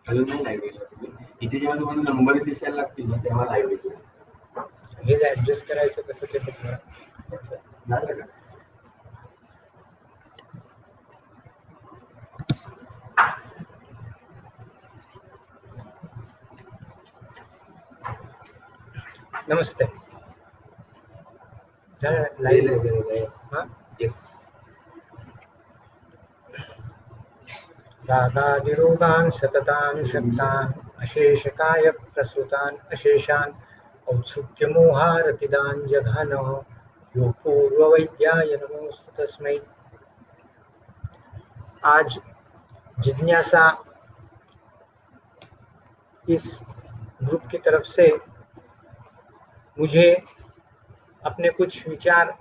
अजून नाही लाईव्ह गेला तुम्ही. इथे जेव्हा तुम्हाला नंबर दिसायला लागतील ना तेव्हा लाईव्ह येईल. हे ऍडजस्ट करायचं कसं ते बघा. झालं का? नमस्ते. झालं लाईव्ह लाईव्ह. वगैरे आहे. हा, येस. रागादिरोगान् सततान् शक्तान् अशेषकाय प्रसृतान् अशेषान् औत्सुक्यमोहारतिदान् जघानः यो पूर्ववैद्याय नमोस्तु तस्मै. आज जिज्ञासा इस ग्रुप की तरफ से मुझे अपने कुछ विचार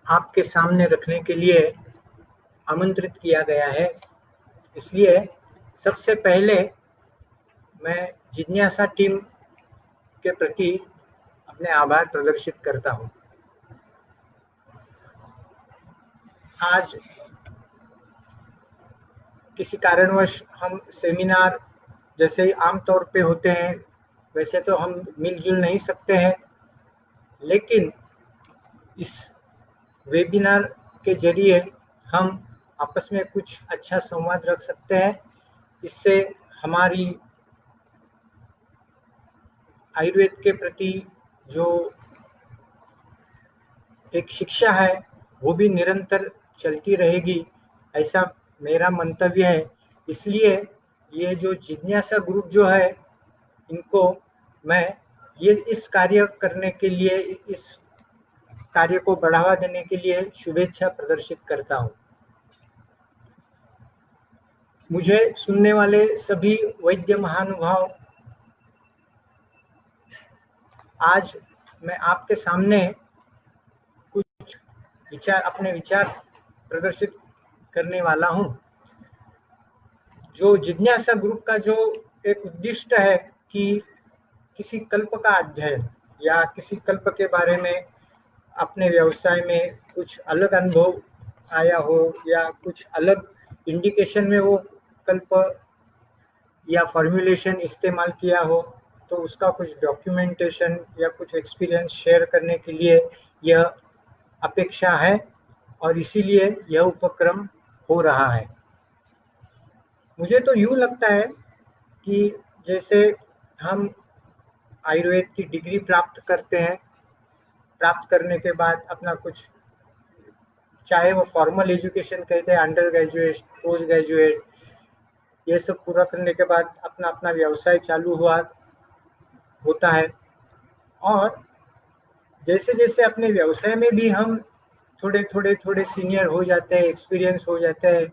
आपके सामने रखने के लिए आमंत्रित किया गया है। इसलिए सबसे पहले मैं जिज्ञासा टीम के प्रति अपने आभार प्रदर्शित करता हूँ। आज किसी कारणवश हम सेमिनार जैसे ही आमतौर पे होते हैं वैसे तो हम मिलजुल नहीं सकते हैं, लेकिन इस वेबिनार के जरिए हम आपस में कुछ अच्छा संवाद रख सकते हैं। इससे हमारी आयुर्वेद के प्रति जो एक शिक्षा है वो भी निरंतर चलती रहेगी, ऐसा मेरा मंतव्य है। इसलिए ये जो जिज्ञासा ग्रुप जो है इनको मैं ये इस कार्य करने के लिए, इस कार्य को बढ़ावा देने के लिए शुभेच्छा प्रदर्शित करता हूँ। मुझे सुनने वाले सभी वैद्य महानुभाव, आज मैं आपके सामने कुछ विचार, अपने विचार प्रदर्शित करने वाला हूँ। जो जिज्ञासा ग्रुप का जो एक उद्दिष्ट है कि किसी कल्प का अध्ययन या किसी कल्प के बारे में अपने व्यवसाय में कुछ अलग अनुभव आया हो या कुछ अलग इंडिकेशन में वो कल्प या फॉर्मुलेशन इस्तेमाल किया हो, तो उसका कुछ डॉक्यूमेंटेशन या कुछ एक्सपीरियंस शेयर करने के लिए यह अपेक्षा है और इसीलिए यह उपक्रम हो रहा है। मुझे तो यूँ लगता है कि जैसे हम आयुर्वेद की डिग्री प्राप्त करते हैं, प्राप्त करने के बाद अपना कुछ, चाहे वो फॉर्मल एजुकेशन कहते हैं, अंडर ग्रेजुएट, पोस्ट ग्रेजुएट, ये सब पूरा करने के बाद अपना अपना व्यवसाय चालू होता है। और जैसे जैसे अपने व्यवसाय में भी हम थोड़े सीनियर हो जाते हैं, एक्सपीरियंस हो जाते हैं,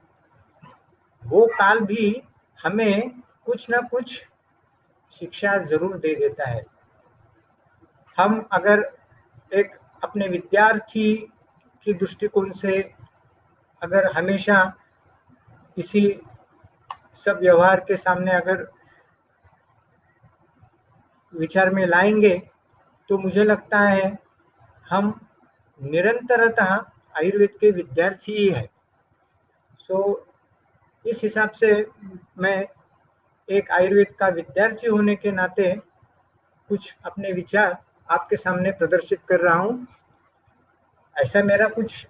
वो काल भी हमें कुछ ना कुछ शिक्षा जरूर दे देता है। हम अगर एक अपने विद्यार्थी की दृष्टिकोण से अगर हमेशा किसी सब व्यवहार के सामने अगर विचार में लाएंगे तो मुझे लगता है हम निरंतरतः आयुर्वेद के विद्यार्थी ही है। इस हिसाब से मैं एक आयुर्वेद का विद्यार्थी होने के नाते कुछ अपने विचार आपके सामने प्रदर्शित कर रहा हूँ। ऐसा मेरा कुछ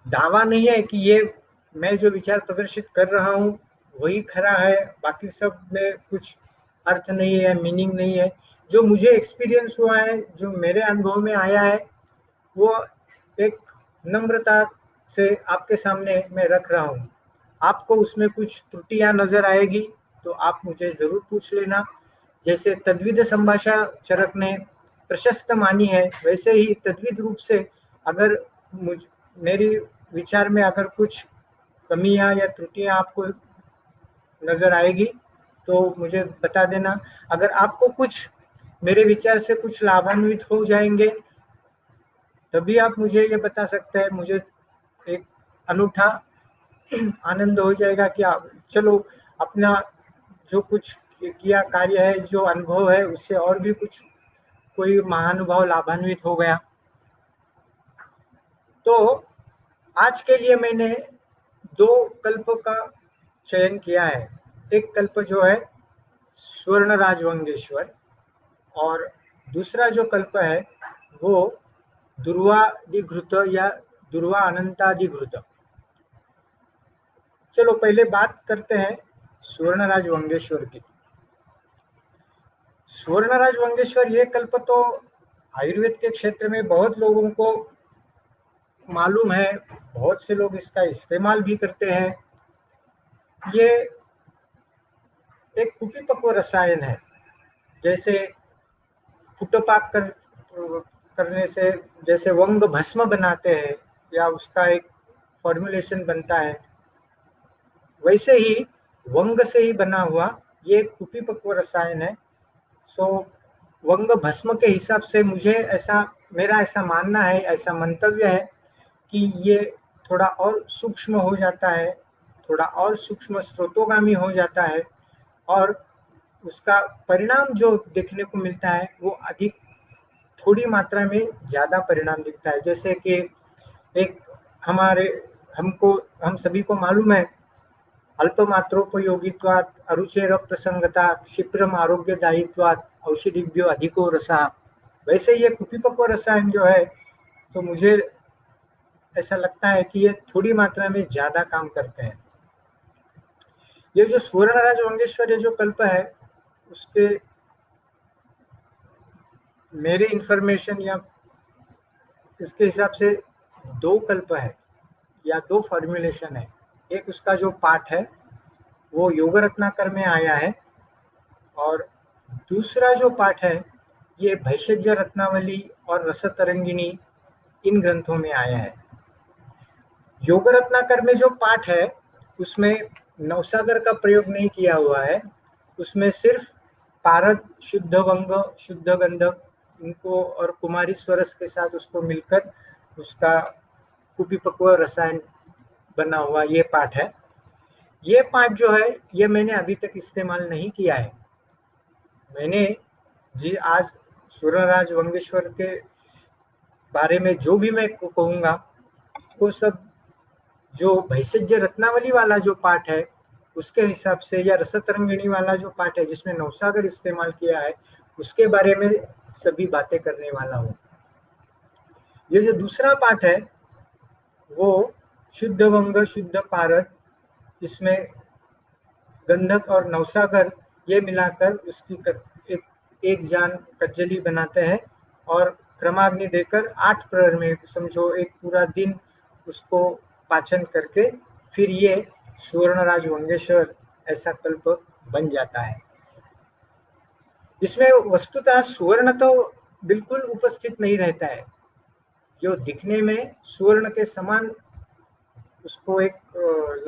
दावा नहीं है कि ये मैं जो विचार प्रदर्शित कर रहा हूँ वही खरा है, बाकी सब में कुछ अर्थ नहीं है, मीनिंग नहीं है। जो मुझे एक्सपीरियंस हुआ है, जो मेरे अनुभव में आया है, वो एक नम्रता से आपके सामने मैं रख रहा हूँ। आपको उसमें कुछ त्रुटियां नजर आएगी तो आप मुझे जरूर पूछ लेना। जैसे तद्विद संभाषा चरक ने प्रशस्त मानी है, वैसे ही तद्विद रूप से अगर मेरी विचार में अगर कुछ कमियां या त्रुटियां आपको नजर आएगी तो मुझे बता देना। अगर आपको कुछ मेरे विचार से कुछ लाभान्वित हो जाएंगे तभी आप मुझे ये बता सकते हैं। मुझे एक अनूठा आनंद हो जाएगा कि आप चलो अपना जो कुछ किया कार्य है, जो अनुभव है, उससे और भी कुछ कोई महानुभाव लाभान्वित हो गया। तो आज के लिए मैंने दो कल्प का चयन किया है। एक कल्प जो है स्वर्ण राजवंगेश्वर, और दूसरा जो कल्प है वो दुर्वादिघृत या दुर्वा अनंतादिघृत। चलो पहले बात करते हैं स्वर्ण राजवंगेश्वर की। स्वर्ण राजवंगेश्वर ये कल्प तो आयुर्वेद के क्षेत्र में बहुत लोगों को मालूम है, बहुत से लोग इसका इस्तेमाल भी करते हैं। ये एक कुपिपक्व रसायन है। जैसे फुटपाक करने से जैसे वंग भस्म बनाते हैं या उसका एक फॉर्मुलेशन बनता है, वैसे ही वंग से ही बना हुआ ये एक कुपिपक्व रसायन है। सो वंग भस्म के हिसाब से मेरा ऐसा मानना है, ऐसा मंतव्य है कि ये थोड़ा और सूक्ष्म हो जाता है, थोड़ा और सूक्ष्म स्रोतोगामी हो जाता है, और उसका परिणाम जो देखने को मिलता है वो अधिक थोड़ी मात्रा में ज्यादा परिणाम दिखता है। जैसे कि एक हमारे हमको हम सभी को मालूम है, अल्पमात्रोपयोगित्वात् अरुचे रक्त संगता क्षिप्रम आरोग्यदायित्वात् औषधिभ्यो अधिको रसा। वैसे ये कुपिपक्व रसायन जो है, तो मुझे ऐसा लगता है कि ये थोड़ी मात्रा में ज्यादा काम करते हैं। ये जो स्वर्ण राजवंगेश्वर ये जो कल्प है, उसके मेरे इंफॉर्मेशन या इसके हिसाब से दो कल्प है या दो फॉर्मुलेशन है। एक उसका जो पाठ है वो योग रत्नाकर में आया है, और दूसरा जो पाठ है ये भैषज्य रत्नावली और रस तरंगिणी इन ग्रंथों में आया है। योग रत्नाकर में जो पाठ है उसमें नवसागर का प्रयोग नहीं किया हुआ है, उसमें सिर्फ पारद, शुद्ध वंग, शुद्ध गंधक इनको और कुमारी स्वरस के साथ उसको मिलकर उसका कुपिपक्व रसायन बना हुआ ये पाठ है। ये पाठ जो है ये मैंने अभी तक इस्तेमाल नहीं किया है। मैंने जी आज सूर्यराज वंगेश्वर के बारे में जो भी मैं कहूँगा वो सब जो भैषज्य रत्नावली वाला जो पाठ है उसके हिसाब से, या रस तरंगिणी वाला जो पाठ है जिसमें नवसागर इस्तेमाल किया है, उसके बारे में सभी बातें करने वाला हूँ। ये जो दूसरा पाठ है वो शुद्ध वंग शुद्ध पारद, इसमें गंधक और नवसागर ये मिलाकर उसकी एक जान कज्जली बनाते हैं, और क्रमाग्नि देकर 8 प्रहर में समझो एक पूरा दिन उसको पाचन करके फिर ये सुवर्ण राजवंगेश्वर ऐसा कल्प बन जाता है। इसमें वस्तुतः सुवर्ण तो बिल्कुल उपस्थित नहीं रहता है। जो दिखने में सुवर्ण के समान उसको एक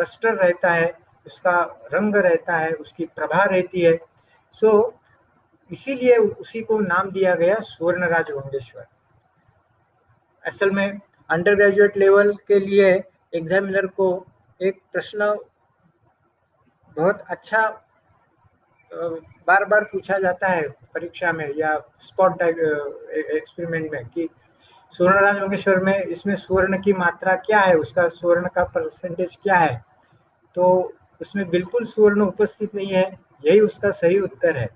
लस्टर रहता है, उसका रंग रहता है, उसकी प्रभा रहती है। सो इसीलिए उसी को नाम दिया गया स्वर्ण राजवंगेश्वर। असल में अंडर ग्रेजुएट लेवल के लिए एग्जामिनर को एक प्रश्न बहुत अच्छा बार बार पूछा जाता है परीक्षा में या स्पॉट एक्सपेरिमेंट में कि स्वर्ण राजवंगेश्वर में इसमें स्वर्ण की मात्रा क्या है, उसका स्वर्ण का परसेंटेज क्या है। तो उसमें बिल्कुल स्वर्ण उपस्थित नहीं है, यही उसका सही उत्तर है।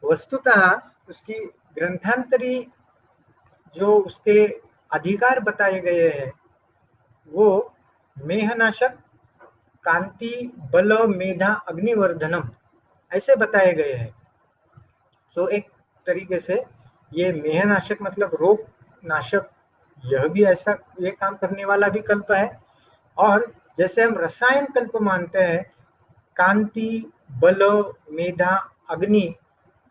वस्तुतः उसकी ग्रंथांतरी जो उसके अधिकार बताए गए हैं वो मेहनाशक, कांति, बल, मेधा, अग्निवर्धनम ऐसे बताए गए हैं। सो एक तरीके से ये मेहनाशक मतलब रोग नाशक, यह भी ऐसा ये काम करने वाला भी कल्प है। और जैसे हम रसायन कल्प मानते हैं, कांति, बल, मेधा, अग्नि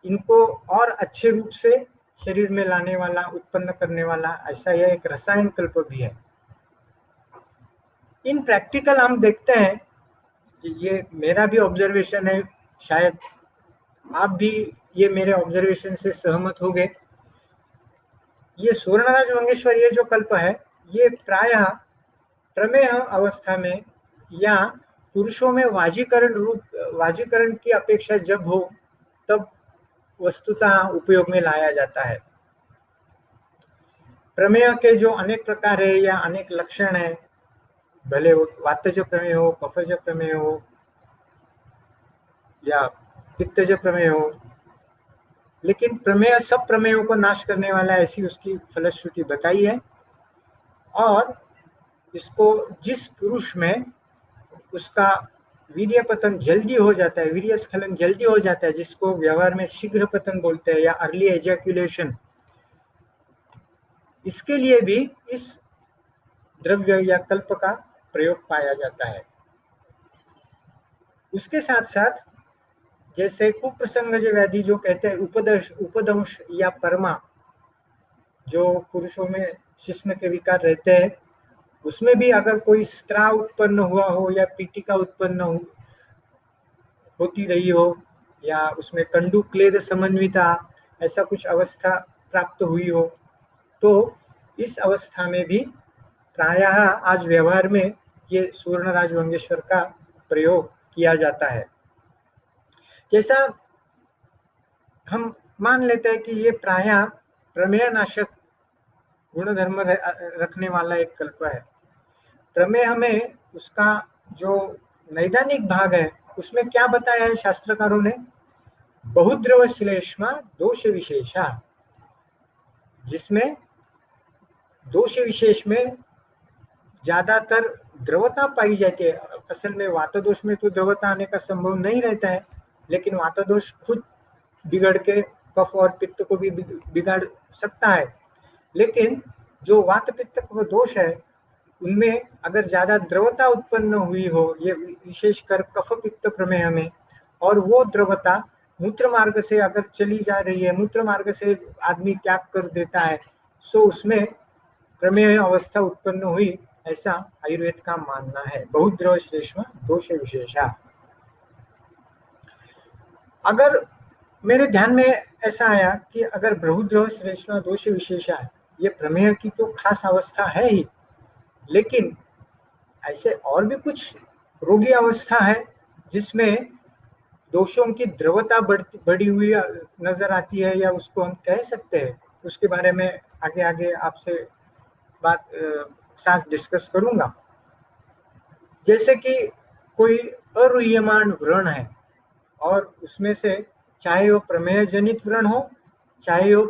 इनको और अच्छे रूप से शरीर में लाने वाला, उत्पन्न करने वाला, ऐसा यह एक रसायन कल्प भी है। इन प्रैक्टिकल हम देखते हैं, ये मेरा भी ऑब्जर्वेशन है, शायद आप भी ये मेरे ऑब्जर्वेशन से सहमत हो गए। ये सुवर्णराज वंगेश्वर ये जो कल्प है ये प्रायः प्रमेह अवस्था में या पुरुषों में वाजीकरण की अपेक्षा जब हो तब वस्तुतः उपयोग में लाया जाता है। प्रमेय के जो अनेक प्रकार है या अनेक लक्षण है, भले वो वातज प्रमेय हो, कफज प्रमेय हो या पित्तज प्रमेय हो, लेकिन प्रमेय सब प्रमेयों को नाश करने वाला ऐसी उसकी फलश्रुति बताई है। और इसको जिस पुरुष में उसका वीर्य पतन जल्दी हो जाता है, वीर्य स्खलन जल्दी हो जाता है, जिसको व्यवहार में शीघ्र पतन बोलते हैं या अर्ली एजैक्यूलेशन, इसके लिए भी इस द्रव्य या कल्प का प्रयोग पाया जाता है। उसके साथ साथ जैसे कुप्रसंगज व्याधि जो कहते हैं उपदंश या परमा, जो पुरुषों में शिश्न के विकार रहते हैं, उसमें भी अगर कोई स्त्राव उत्पन्न हुआ हो या पीटिका उत्पन्न होती रही हो या उसमें कंडू क्लेद समन्विता ऐसा कुछ अवस्था प्राप्त हुई हो, तो इस अवस्था में भी प्रायः आज व्यवहार में ये सुवर्ण राजवंगेश्वर का प्रयोग किया जाता है। जैसा हम मान लेते हैं कि ये प्रायः प्रमेय नाशक गुणधर्म रखने वाला एक कल्प है। प्रमेय में उसका जो नैदानिक भाग है उसमें क्या बताया है शास्त्रकारों ने, बहुद्रव श्लेष्मा दोष विशेषा, जिसमें दोष विशेष में ज्यादातर द्रवता पाई जाती है। असल में वातदोष में तो द्रवता आने का संभव नहीं रहता है, लेकिन वातदोष खुद बिगड़ के कफ और पित्त को भी बिगाड़ सकता है। लेकिन जो वात पित्त का दोष है उनमें अगर ज्यादा द्रवता उत्पन्न हुई हो, ये विशेषकर कफ पित्त प्रमेय में, और वो द्रवता मूत्र मार्ग से अगर चली जा रही है, मूत्र मार्ग से आदमी त्याग कर देता है, सो उसमें प्रमेय अवस्था उत्पन्न हुई, ऐसा आयुर्वेद का मानना है। बहुद्रव श्लेष्मा दोष विशेषा। अगर मेरे ध्यान में ऐसा आया कि अगर बहुद्रव श्लेष्मा दोष विशेषा है, ये प्रमेय की तो खास अवस्था है ही, लेकिन ऐसे और भी कुछ रोगी अवस्था है जिसमें दोषों की द्रवता बढ़ी हुई नजर आती है, या उसको हम कह सकते हैं। उसके बारे में आगे आगे आपसे बात साथ डिस्कस करूंगा। जैसे कि कोई अरूह्यमान व्रण है और उसमें से चाहे वो प्रमेय जनित व्रण हो, चाहे वो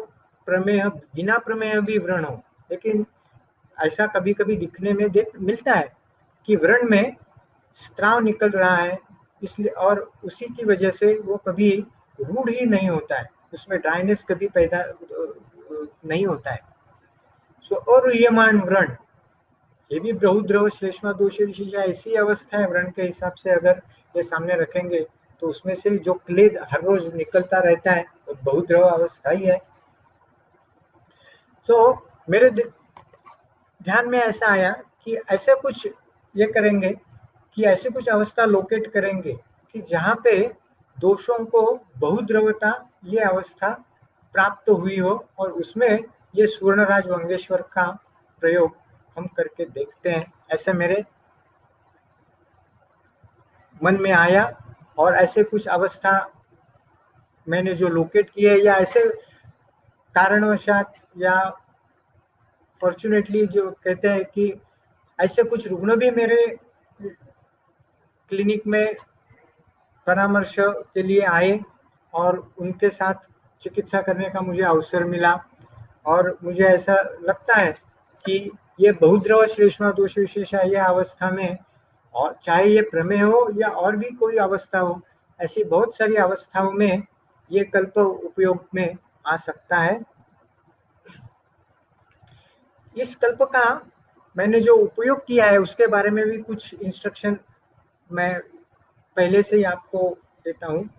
प्रमेय बिना प्रमेय भी व्रण हो, लेकिन ऐसा कभी कभी दिखने में मिलता है कि व्रण में स्त्राव निकल रहा है, इसलिए और उसी की वजह से वो कभी रूढ़ ही नहीं होता है, उसमें ड्राइनेस कभी पैदा नहीं होता है। सो अरूह्यमान व्रण, ये भी बहुद्रव श्लेष्मा दोष विशेष ऐसी अवस्था है व्रण के हिसाब से, अगर ये सामने रखेंगे तो उसमें से जो क्लेद हर रोज निकलता रहता है वो बहुद्रव अवस्था ही है। तो मेरे ध्यान में ऐसा आया कि ऐसे कुछ ये करेंगे कि ऐसी कुछ अवस्था लोकेट करेंगे कि जहाँ पे दोषों को बहुद्रवता ये अवस्था प्राप्त हुई हो, और उसमें ये सुवर्णराज वंगेश्वर का प्रयोग हम करके देखते हैं। ऐसे मेरे मन में आया, और ऐसे कुछ अवस्था मैंने जो लोकेट किए या ऐसे कारणवशात या फॉर्चुनेटली जो कहते हैं कि ऐसे कुछ रुग्ण भी मेरे क्लिनिक में परामर्श के लिए आए और उनके साथ चिकित्सा करने का मुझे अवसर मिला। और मुझे ऐसा लगता है कि ये बहुद्रव श्लेष्मा दोष विशेषा यह अवस्था में, और चाहे ये प्रमेय हो या और भी कोई अवस्था हो, ऐसी बहुत सारी अवस्थाओं में ये कल्प उपयोग में आ सकता है। इस कल्प का मैंने जो उपयोग किया है उसके बारे में भी कुछ इंस्ट्रक्शन मैं पहले से ही आपको देता हूँ।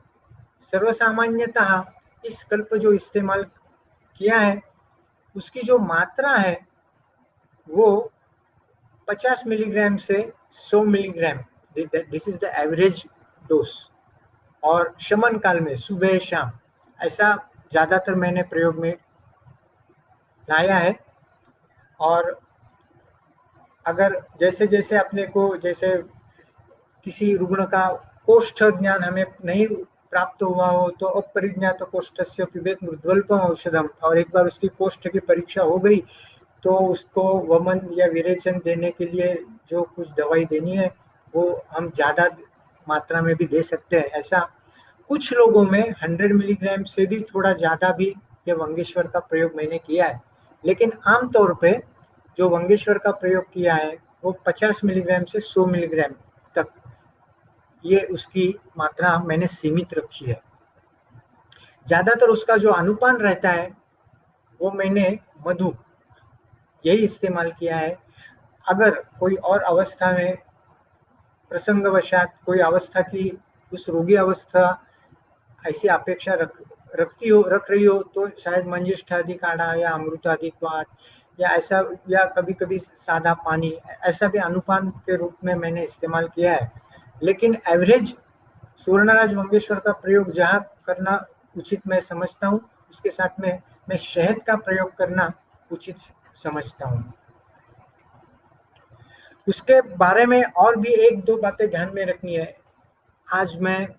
सर्वसामान्यतः इस कल्प जो इस्तेमाल किया है उसकी जो मात्रा है वो 50 मिलीग्राम से 100 milligram, this is the average dose. और शमन काल में सुबह शाम ऐसा ज्यादातर मैंने प्रयोग में लाया है। और अगर जैसे जैसे अपने को, जैसे किसी रुग्ण का कोष्ठ ज्ञान हमें नहीं प्राप्त हुआ हो तो अपरिज्ञात कोष्ठस्य पिबेत मृद्वल्पम औषधम, और एक बार उसकी कोष्ठ की परीक्षा हो गई तो उसको वमन या विरेचन देने के लिए जो कुछ दवाई देनी है वो हम ज़्यादा मात्रा में भी दे सकते हैं। ऐसा कुछ लोगों में 100 मिलीग्राम से भी थोड़ा ज़्यादा भी ये वंगेश्वर का प्रयोग मैंने किया है, लेकिन आमतौर पे जो वंगेश्वर का प्रयोग किया है वो 50 मिलीग्राम से 100 मिलीग्राम तक ये उसकी मात्रा मैंने सीमित रखी है। ज़्यादातर उसका जो अनुपान रहता है वो मैंने मधु यही इस्तेमाल किया है। अगर कोई और अवस्था में प्रसंगवशात कोई अवस्था की उस रोगी अवस्था ऐसी अपेक्षा रख रही हो तो शायद मंजिष्ठादि काढ़ा या अमृतादि क्वाथ या ऐसा, या कभी कभी सादा पानी, ऐसा भी अनुपान के रूप में मैंने इस्तेमाल किया है। लेकिन एवरेज सुवर्णराज मंगेश्वर का प्रयोग जहाँ करना उचित मैं समझता हूँ, उसके साथ में मैं शहद का प्रयोग करना उचित समझता हूँ। उसके बारे में और भी एक दो बातें ध्यान में रखनी है। आज मैं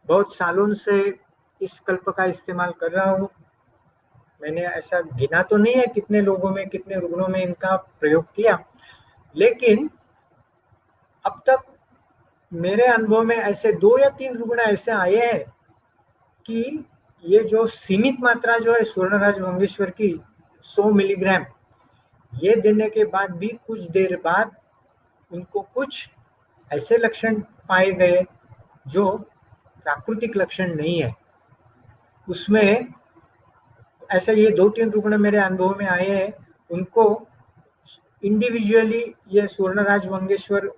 बहुत सालों से इस कल्प का इस्तेमाल कर रहा हूँ। मैंने ऐसा गिना तो नहीं है कितने लोगों में, कितने रुग्णों में इनका प्रयोग किया, लेकिन अब तक मेरे अनुभव में ऐसे 2 या 3 रुग्ण ऐसे आए हैं कि ये जो सीमित मात्रा जो है सुवर्णराज मंगेश्वर की 100 मिलीग्राम, ये देने के बाद भी कुछ देर बाद उनको कुछ ऐसे लक्षण पाए गए जो प्राकृतिक लक्षण नहीं है। उसमें ऐसे ये 2-3 रुग्ण मेरे अनुभव में आए हैं, उनको इंडिविजुअली ये सुवर्णराज मंगेश्वर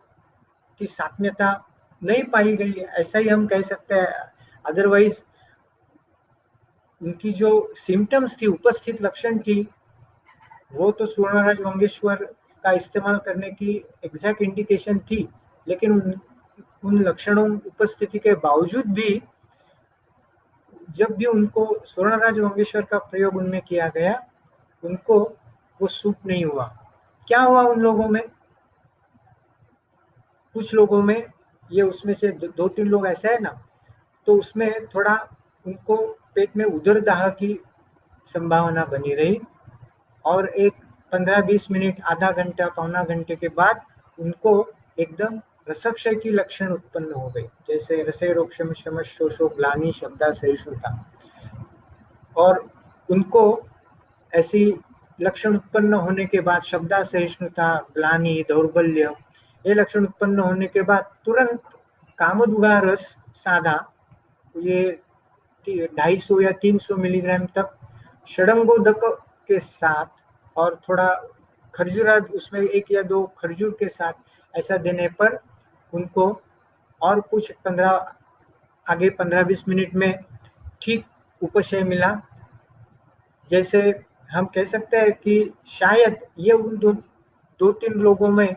की साम्यता नहीं पाई गई, ऐसा ही हम कह सकते हैं। अदरवाइज उनकी जो सिम्टम्स थी, उपस्थित लक्षण थी, वो तो सुवर्णराज मंगेश्वर का इस्तेमाल करने की एग्जैक्ट इंडिकेशन थी, लेकिन उन लक्षणों उपस्थिति के बावजूद भी जब भी उनको सुवर्णराज मंगेश्वर का प्रयोग उनमें किया गया, उनको वो सूट नहीं हुआ। क्या हुआ उन लोगों में? कुछ लोगों में, ये उसमें से 2-3 लोग ऐसे है ना, तो उसमें थोड़ा उनको पेट में उदरदाह की संभावना बनी रही, और एक 15-20 मिनट, आधा घंटा, पौना घंटे के बाद उनको एकदम रसक्षय की लक्षण उत्पन्न हो गई, जैसे रसे रोग शम शोषो ग्लानि शब्दा सहिष्णुता, और उनको ऐसी लक्षण उत्पन्न होने के बाद शब्दा सहिष्णुता, ग्लानि, दौर्बल्य, ये लक्षण उत्पन्न होने के बाद तुरंत कामदुगा रस साधा, ये 250 या 300 मिलीग्राम तक षडंगोदक के साथ और थोड़ा खरजूरा, उसमें 1 या 2 खरजूर के साथ ऐसा देने पर उनको और कुछ 15-20 मिनट में ठीक उपशय मिला। जैसे हम कह सकते हैं कि शायद ये उन 2-3 लोगों में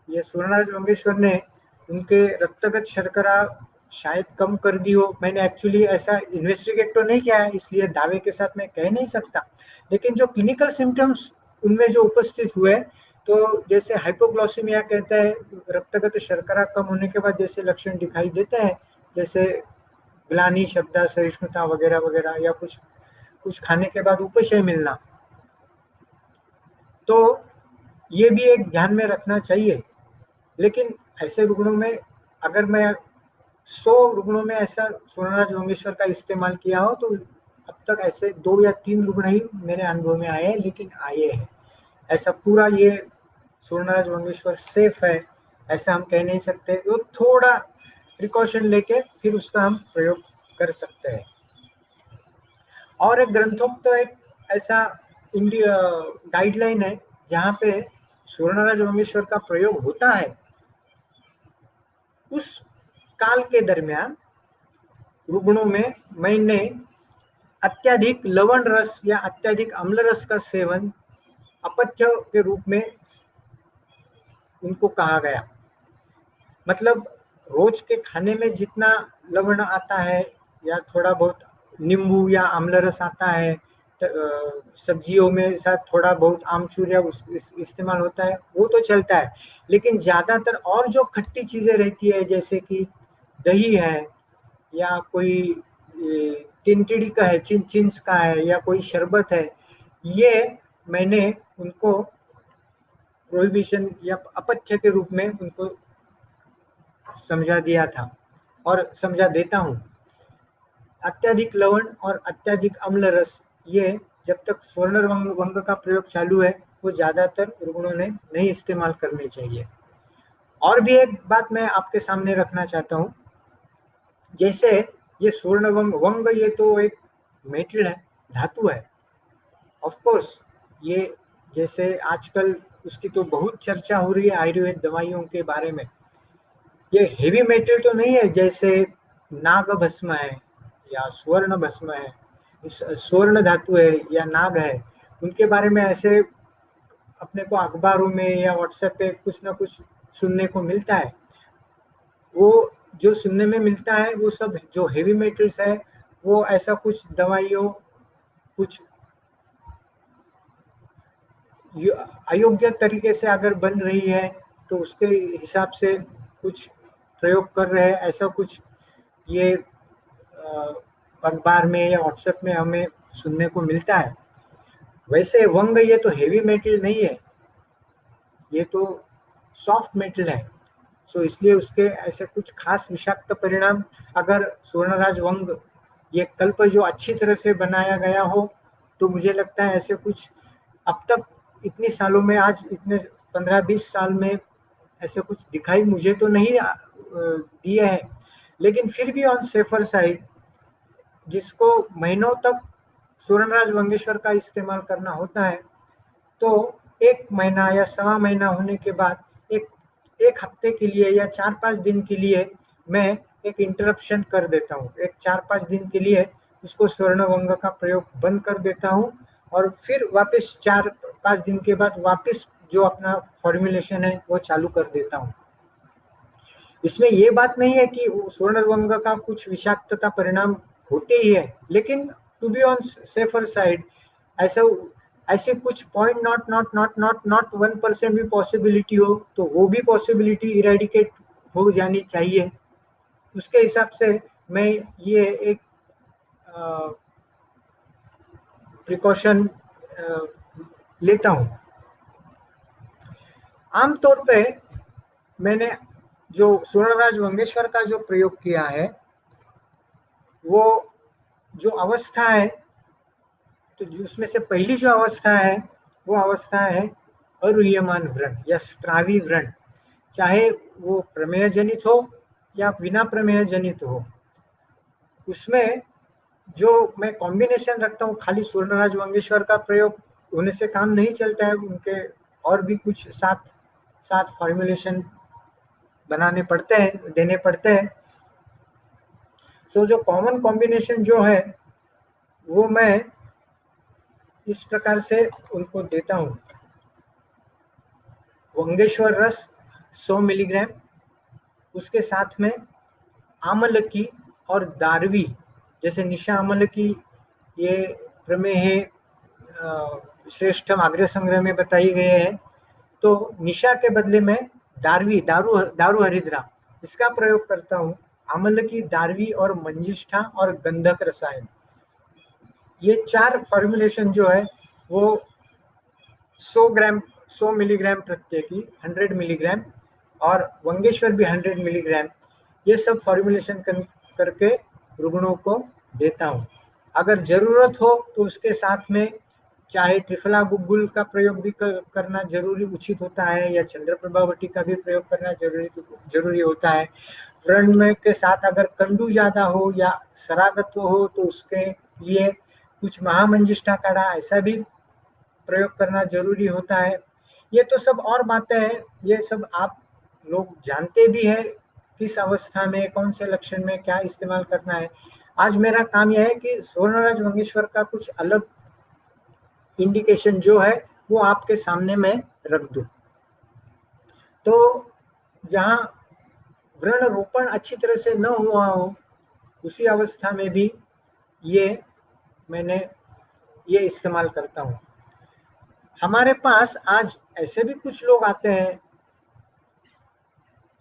ये सुवर्णराज मंगेश्वर ने उनके रक्तगत शर्करा शायद कम कर दी हो। मैंने एक्चुअली ऐसा इन्वेस्टिगेट तो नहीं किया है, इसलिए दावे के साथ मैं कह नहीं सकता, लेकिन जो क्लिनिकल सिम्टम्स उनमें जो उपस्थित हुए, तो जैसे हाइपोग्लाइसेमिया कहते हैं, रक्तगत शर्करा कम होने के बाद जैसे लक्षण दिखाई देते हैं, जैसे ग्लानि, शब्दा सहिष्णुता वगैरह वगैरह, या कुछ खाने के बाद उपशय मिलना, तो ये भी एक ध्यान में रखना चाहिए। लेकिन ऐसे रुग्णों में, अगर मैं 100 रुग्णों में ऐसा सुवर्णराज मंगेश्वर का इस्तेमाल किया हो, तो अब तक ऐसे 2 या 3 रुग्ण ही मेरे अनुभव में आए हैं, लेकिन आए हैं। ऐसा पूरा ये सुवर्णराज मंगेश्वर सेफ है ऐसा हम कह नहीं सकते, तो थोड़ा प्रिकॉशन लेके फिर उसका हम प्रयोग कर सकते हैं। और एक ग्रंथोक्त तो एक ऐसा इंडिया गाइडलाइन है जहाँ पे सुवर्णराज मंगेश्वर का प्रयोग होता है, उस काल के दरमियान रुग्णों में मैंने अत्यधिक लवण रस या अत्यधिक अम्ल रस का सेवन अपथ्य के रूप में उनको कहा गया। मतलब रोज के खाने में जितना लवण आता है या थोड़ा बहुत नींबू या अम्ल रस आता है, सब्जियों में साथ थोड़ा बहुत आमचूर या इस्तेमाल होता है, वो तो चलता है, लेकिन ज्यादातर और जो खट्टी चीजें रहती है, जैसे कि दही है या कोई तिनटिड़ी का है, चिंच का है, या कोई शरबत है, ये मैंने उनको प्रोहिबिशन या अपथ्य के रूप में उनको समझा दिया था और समझा देता हूँ। अत्यधिक लवण और अत्यधिक अम्ल रस, ये जब तक स्वर्ण वंग का प्रयोग चालू है वो ज्यादातर रुग्णों ने नहीं इस्तेमाल करने चाहिए। और भी एक बात मैं आपके सामने रखना चाहता हूँ, जैसे ये स्वर्ण वंग वंग ये तो एक मेटल है, धातु है। ऑफ कोर्स ये जैसे आजकल उसकी तो बहुत चर्चा हो रही है आयुर्वेद दवाइयों के बारे में। ये हेवी मेटल तो नहीं है जैसे नाग भस्म है या स्वर्ण भस्म है, स्वर्ण धातु है या नाग है, उनके बारे में ऐसे अपने को अखबारों में या व्हाट्सएप पे कुछ ना कुछ सुनने को मिलता है। वो जो सुनने में मिलता है वो सब जो हेवी मेटल्स है वो ऐसा कुछ दवाइयों, कुछ अयोग्य तरीके से अगर बन रही है तो उसके हिसाब से कुछ प्रयोग कर रहे हैं, ऐसा कुछ ये अखबार में या व्हाट्सएप में हमें सुनने को मिलता है। वैसे वंग ये तो हेवी मेटल नहीं है, ये तो सॉफ्ट मेटल है। सो इसलिए उसके ऐसे कुछ खास विषाक्त परिणाम, अगर स्वर्णराज वंग ये कल्प जो अच्छी तरह से बनाया गया हो तो मुझे लगता है ऐसे कुछ अब तक इतने सालों में, आज इतने 15-20 साल में ऐसे कुछ दिखाई मुझे तो नहीं दिए हैं। लेकिन फिर भी ऑन सेफर साइड, जिसको महीनों तक स्वर्णराज वंगेश्वर का इस्तेमाल करना होता है, तो एक महीना या सवा महीना होने के बाद एक एक हफ्ते के लिए या 4-5 दिन के लिए मैं एक इंटरप्शन कर देता हूँ। एक 4-5 दिन के लिए उसको स्वर्ण वंग का प्रयोग बंद कर देता हूँ और फिर वापस 4-5 दिन के बाद वापस जो अपना फॉर्मुलेशन है वो चालू कर देता हूँ। इसमें ये बात नहीं है कि स्वर्ण वंग का कुछ विषाक्तता परिणाम होते ही है, लेकिन to be on safer side ऐसा ऐसे कुछ पॉइंट नॉट 1% भी पॉसिबिलिटी हो तो वो भी पॉसिबिलिटी इरेडिकेट हो जानी चाहिए। उसके हिसाब से मैं ये एक प्रिकॉशन लेता हूँ। आमतौर पे मैंने जो स्वर्णराज वंगेश्वर का जो प्रयोग किया है वो जो अवस्था है, तो उसमें से पहली जो अवस्था है वो अवस्था है अरूह्यमान व्रण या स्त्रावी व्रण, चाहे वो प्रमेय जनित हो या बिना प्रमेय जनित हो। उसमें जो मैं कॉम्बिनेशन रखता हूँ, खाली स्वर्णराज वंगेश्वर का प्रयोग होने से काम नहीं चलता है, उनके और भी कुछ साथ साथ फॉर्मुलेशन बनाने पड़ते हैं, देने पड़ते हैं। सो जो कॉमन कॉम्बिनेशन जो है वो मैं इस प्रकार से उनको देता हूँ। वंगेश्वर रस 100 मिलीग्राम, उसके साथ में आमल की और दारवी, जैसे निशा आमल की ये प्रमेय श्रेष्ठम आग्रह संग्रह में बताई गए हैं, तो निशा के बदले में दारवी दारू हरिद्रा इसका प्रयोग करता हूँ। आमल की, दारवी और मंजिष्ठा और गंधक रसायन, ये 4 फॉर्मुलेशन जो है वो 100 मिलीग्राम प्रत्येक की 100 मिलीग्राम, और वंगेश्वर भी 100 मिलीग्राम, ये सब फॉर्मुलेशन करके रुग्णों को देता हूँ। अगर जरूरत हो तो उसके साथ में चाहे त्रिफला गुग्गुल का प्रयोग भी करना जरूरी उचित होता है, या चंद्रप्रभावटी का भी प्रयोग करना जरूरी होता है। व्रण में के साथ अगर कंडू ज्यादा हो या सरागत्व हो तो उसके लिए कुछ महामंजिष्ठा काढ़ा ऐसा भी प्रयोग करना जरूरी होता है। ये तो सब और बातें हैं, ये सब आप लोग जानते भी हैं किस अवस्था में कौन से लक्षण में क्या इस्तेमाल करना है। आज मेरा काम यह है कि स्वर्णराज वंगेश्वर का कुछ अलग इंडिकेशन जो है वो आपके सामने मैं रख दूं। तो जहां व्रण रोपण अच्छी तरह से न हुआ हो उसी अवस्था में भी ये मैंने ये इस्तेमाल करता हूँ। हमारे पास आज ऐसे भी कुछ लोग आते हैं,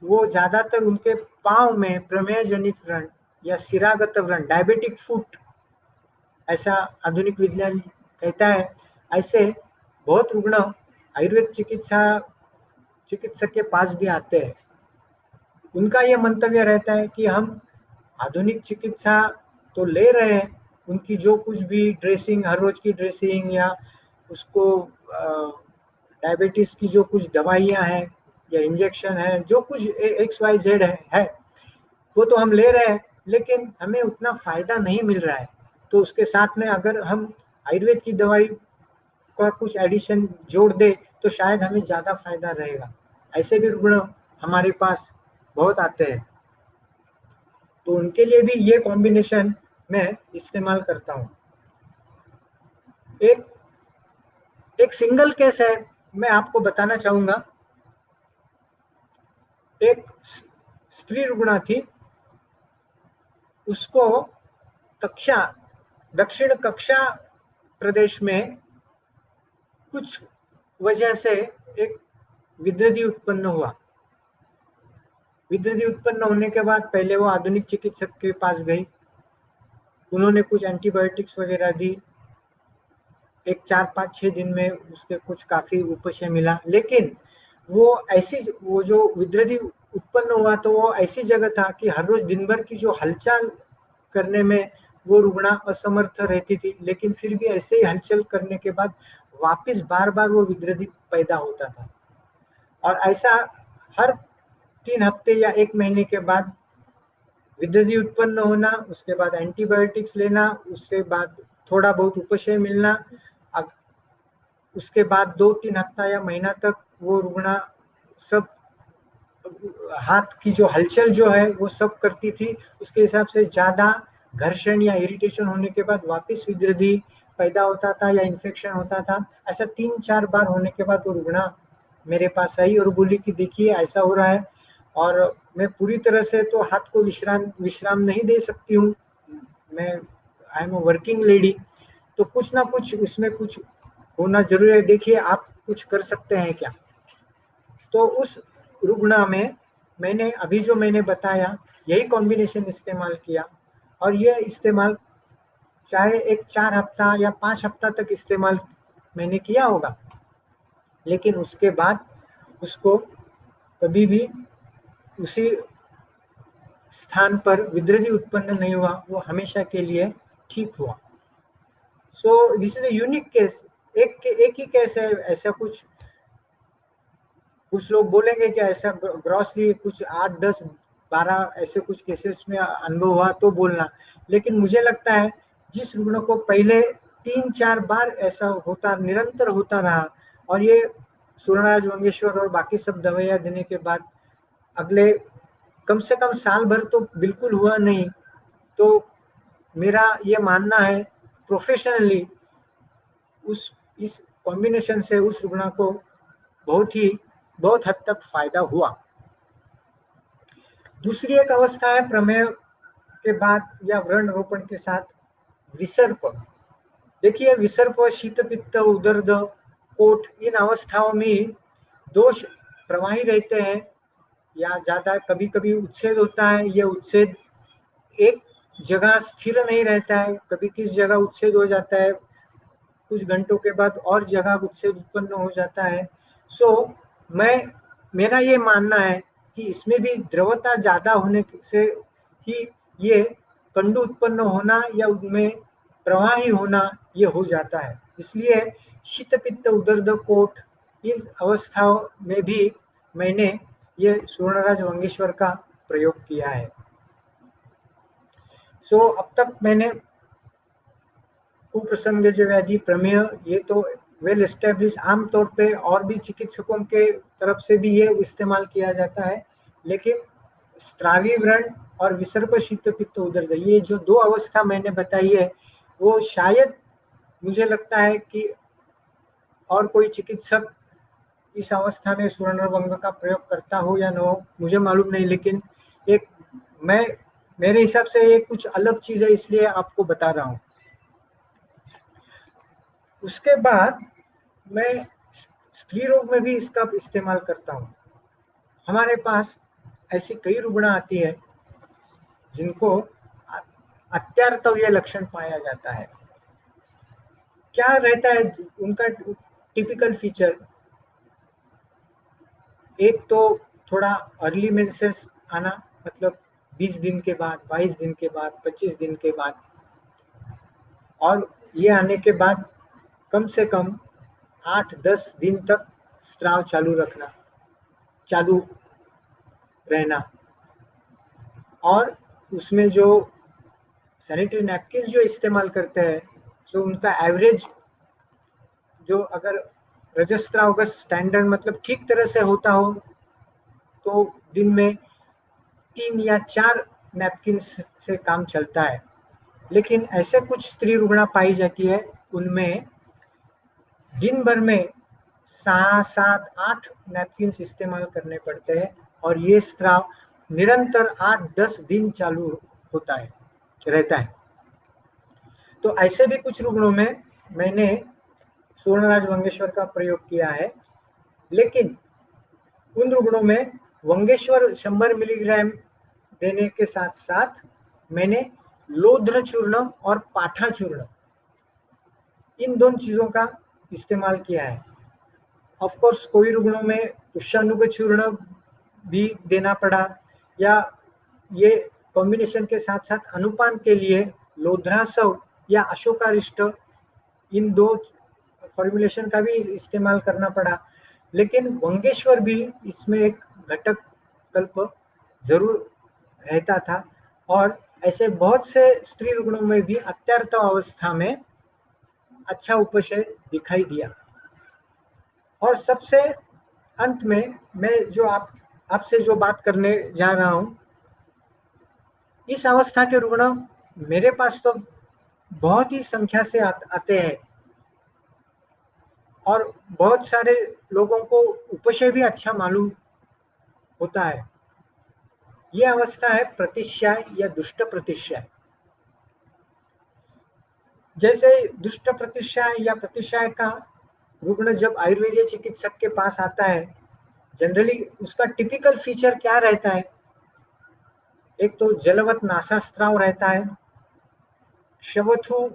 वो ज्यादातर उनके पांव में प्रमेय जनित व्रण या सिरागत व्रण, डायबिटिक फुट ऐसा आधुनिक विज्ञान कहता है, ऐसे बहुत रुग्ण आयुर्वेद चिकित्सक के पास भी आते हैं। उनका यह मंतव्य रहता है कि हम आधुनिक चिकित्सा तो ले रहे हैं, उनकी जो कुछ भी ड्रेसिंग, हर रोज की ड्रेसिंग या उसको डायबिटीज की जो कुछ दवाइयां हैं या इंजेक्शन है, जो कुछ XYZ है वो तो हम ले रहे हैं, लेकिन हमें उतना फायदा नहीं मिल रहा है। तो उसके साथ में अगर हम आयुर्वेद की दवाई का कुछ एडिशन जोड़ दे तो शायद हमें ज्यादा फायदा रहेगा। ऐसे भी रुग्ण हमारे पास बहुत आते हैं, तो उनके लिए भी ये कॉम्बिनेशन मैं इस्तेमाल करता हूँ। एक एक सिंगल केस है, मैं आपको बताना चाहूंगा। एक स्त्री रुग्णा थी, उसको कक्षा दक्षिण कक्षा प्रदेश में कुछ वजह से एक विद्युति उत्पन्न हुआ। विद्युति उत्पन्न होने के बाद पहले वो आधुनिक चिकित्सक के पास गई, उन्होंने कुछ एंटीबायोटिक्स वगैरह दी। एक 4-5-6 दिन में उसके कुछ काफी उपशय मिला, लेकिन वो जो विद्युति उत्पन्न हुआ तो वो ऐसी जगह था कि हर रोज दिन भर की जो हलचल करने में वो रुग्णा असमर्थ रहती थी, लेकिन फिर भी ऐसे ही हलचल करने के बाद वापस बार बार वो विद्युति पैदा होता था। और ऐसा हर 3 हफ्ते या 1 महीने के बाद विद्युति उत्पन्न होना, उसके बाद एंटीबायोटिक्स लेना, उसके बाद थोड़ा बहुत उपशय मिलना, उसके बाद 2-3 हफ्ता या महीना तक वो रुग्णा सब हाथ की जो हलचल जो है वो सब करती थी। उसके हिसाब से ज्यादा घर्षण या इरिटेशन होने के बाद वापस विद्युति पैदा होता था या इन्फेक्शन होता था। ऐसा 3-4 बार होने के बाद वो रुग्णा मेरे पास आई और बोली कि देखिए ऐसा हो रहा है, और मैं पूरी तरह से तो हाथ को विश्राम नहीं दे सकती हूँ, मैं I am a working lady, तो कुछ ना कुछ इसमें कुछ होना जरूरी है, देखिए आप कुछ कर सकते हैं क्या। तो उस रुग्णा में मैंने बताया यही कॉम्बिनेशन इस्तेमाल किया, और यह इस्तेमाल चाहे एक 4 हफ्ता या 5 हफ्ता तक इस्तेमाल मैंने किया होगा, लेकिन उसके बाद उसको कभी भी उसी स्थान पर विद्युति उत्पन्न नहीं हुआ, वो हमेशा के लिए ठीक हुआ। So this is a unique case. एक ही केस है, ऐसा कुछ लोग बोलेंगे कि ऐसा ग्रॉसली कुछ 8-10-12 ऐसे कुछ केसेस में अनुभव हुआ तो बोलना, लेकिन मुझे लगता है जिस रुग्ण को पहले 3-4 बार ऐसा होता निरंतर होता रहा, और ये सूर्यराज वंगेश्वर और बाकी सब दवाइयां देने के बाद अगले कम से कम साल भर तो बिल्कुल हुआ नहीं, तो मेरा ये मानना है प्रोफेशनली उस इस कॉम्बिनेशन से उस रुग्ण को बहुत हद तक फायदा हुआ। दूसरी एक अवस्था है प्रमेय के बाद या व्रण रोपण के साथ विसर्प। देखिए विसर्प, शीत पित्त उदर्द कोट, इन अवस्थाओं में दोष प्रवाही रहते हैं या ज्यादा कभी कभी उच्छेद होता है। यह उच्छेद एक जगह स्थिर नहीं रहता है, कभी किस जगह उच्छेद हो जाता है, कुछ घंटों के बाद और जगह उच्छेद उत्पन्न हो जाता है। सो मेरा ये मानना है कि इसमें भी द्रवता ज्यादा होने से ही ये कंडू उत्पन्न होना या उनमें प्रवाही होना ये हो जाता है। इसलिए शीत पित्त उदर्द कोट इस अवस्थाओं में भी मैंने ये सुवर्णराज वंगेश्वर का प्रयोग किया है। सो अब तक मैंने कुप्रसंग व्याधि प्रमेय ये तो वेल एस्टेब्लिश, आमतौर पे और भी चिकित्सकों के तरफ से भी ये इस्तेमाल किया जाता है, लेकिन स्त्रावी व्रण और विसर्प शीत पित्त उदर्द ये जो 2 अवस्था मैंने बताई है, वो शायद मुझे लगता है कि और कोई चिकित्सक इस अवस्था में सुवर्णभंग का प्रयोग करता हो या न हो मुझे मालूम नहीं, लेकिन एक मैं मेरे हिसाब से ये कुछ अलग चीज है, इसलिए आपको बता रहा हूँ। उसके बाद मैं स्त्री रोग में भी इसका इस्तेमाल करता हूँ। हमारे पास ऐसी कई रुग्ण आती है जिनको अत्यार्तव्य लक्षण पाया जाता है। क्या रहता है उनका, टिपिकल फीचर, एक तो थोड़ा अर्ली मेंसेस आना, मतलब 20 दिन के बाद, 22 दिन के बाद, 25 दिन के बाद, और ये आने के बाद कम से कम 8-10 दिन तक स्त्राव चालू रहना, और उसमें जो सैनिटरी नैपकिन जो इस्तेमाल करते हैं, जो उनका एवरेज, जो अगर रजस्त्राव का स्टैंडर्ड मतलब ठीक तरह से होता हो तो दिन में 3 या 4 नैपकिन से काम चलता है। लेकिन ऐसे कुछ स्त्री रुग्णा पाई जाती है, उनमें दिन भर में 6, 7, 8 नैपकिन इस्तेमाल करने पड़ते हैं, और ये स्त्राव निरंतर 8-10 दिन चालू रहता है। तो ऐसे भी कुछ रुग्णों में मैंने सुवर्णराज वंगेश्वर का प्रयोग किया है, लेकिन उन रुग्णों में वंगेश्वर 100 मिलीग्राम देने के साथ साथ मैंने लोध्र चूर्ण और पाठा चूर्ण, इन दोनों चीजों का इस्तेमाल किया है। ऑफ कोर्स कोई रुग्णों में पुष्यानुग चूर्ण भी देना पड़ा, या ये कॉम्बिनेशन के साथ साथ अनुपान के लिए लोध्रासव या अशोकारिष्ट, इन दो फॉर्मुलेशन का भी इस्तेमाल करना पड़ा। लेकिन वंगेश्वर भी इसमें एक घटक कल्प जरूर रहता था, और ऐसे बहुत से स्त्री रुग्णों में भी अत्यार्थ अवस्था में अच्छा उपशय दिखाई दिया। और सबसे अंत में मैं जो आपसे जो बात करने जा रहा हूं, इस अवस्था के रुग्ण मेरे पास तो बहुत ही संख्या से आते हैं, और बहुत सारे लोगों को उपशय भी अच्छा मालूम होता है। यह अवस्था है प्रतिश्याय या दुष्ट प्रतिश्याय। जैसे दुष्ट प्रतिश्याय या प्रतिश्याय का रुग्ण जब आयुर्वेदीय चिकित्सक के पास आता है, जनरली उसका टिपिकल फीचर क्या रहता है? एक तो जलवत नासास्त्राव रहता है, शवथु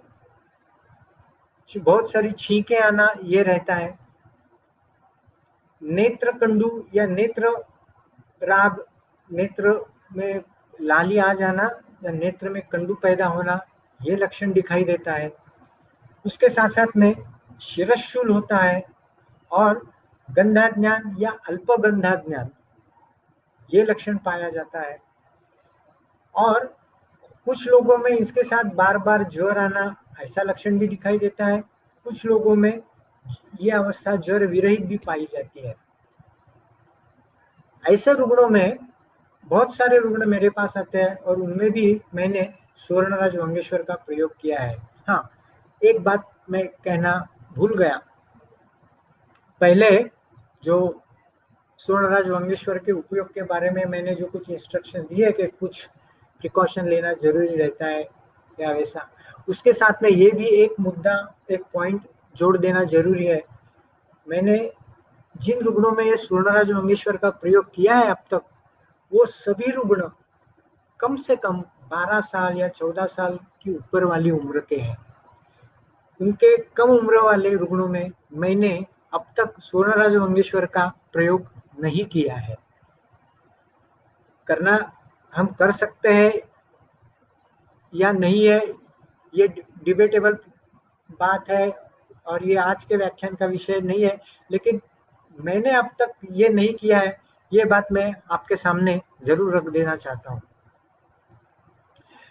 बहुत सारी छींके आना ये रहता है, नेत्र कंडू या नेत्र राग, नेत्र में लाली आ जाना या नेत्र में कंडू पैदा होना, ये लक्षण दिखाई देता है। उसके साथ साथ में शिरशूल होता है, और गंधाज्ञान या अल्पगंधाज्ञान, ये लक्षण पाया जाता है। और कुछ लोगों में इसके साथ बार बार ज्वर आना, ऐसा लक्षण भी दिखाई देता है। कुछ लोगों में ये अवस्था ज्वर विरहित भी पाई जाती है। ऐसे रुग्णों में बहुत सारे रुग्ण मेरे पास आते हैं, और उनमें भी मैंने सुवर्णराज वंगेश्वर का प्रयोग किया है। हाँ, एक बात मैं कहना भूल गया, पहले जो सुवर्णराज वंगेश्वर के उपयोग के बारे में मैंने जो कुछ इंस्ट्रक्शंस दिए कि कुछ प्रिकॉशन लेना जरूरी रहता है या वैसा, उसके साथ में ये भी एक मुद्दा, एक पॉइंट जोड़ देना जरूरी है। मैंने जिन रुग्णों में ये सुवर्णराज वंगेश्वर का प्रयोग किया है अब तक, वो सभी रुग्ण कम से कम 12 साल या 14 साल की ऊपर वाली उम्र के हैं। उनके कम उम्र वाले रुग्णों में मैंने अब तक सुवर्णराज वंगेश्वर का प्रयोग नहीं किया है। करना हम कर सकते हैं या नहीं है, ये डिबेटेबल बात है, और ये आज के व्याख्यान का विषय नहीं है, लेकिन मैंने अब तक ये नहीं किया है, ये बात मैं आपके सामने जरूर रख देना चाहता हूँ।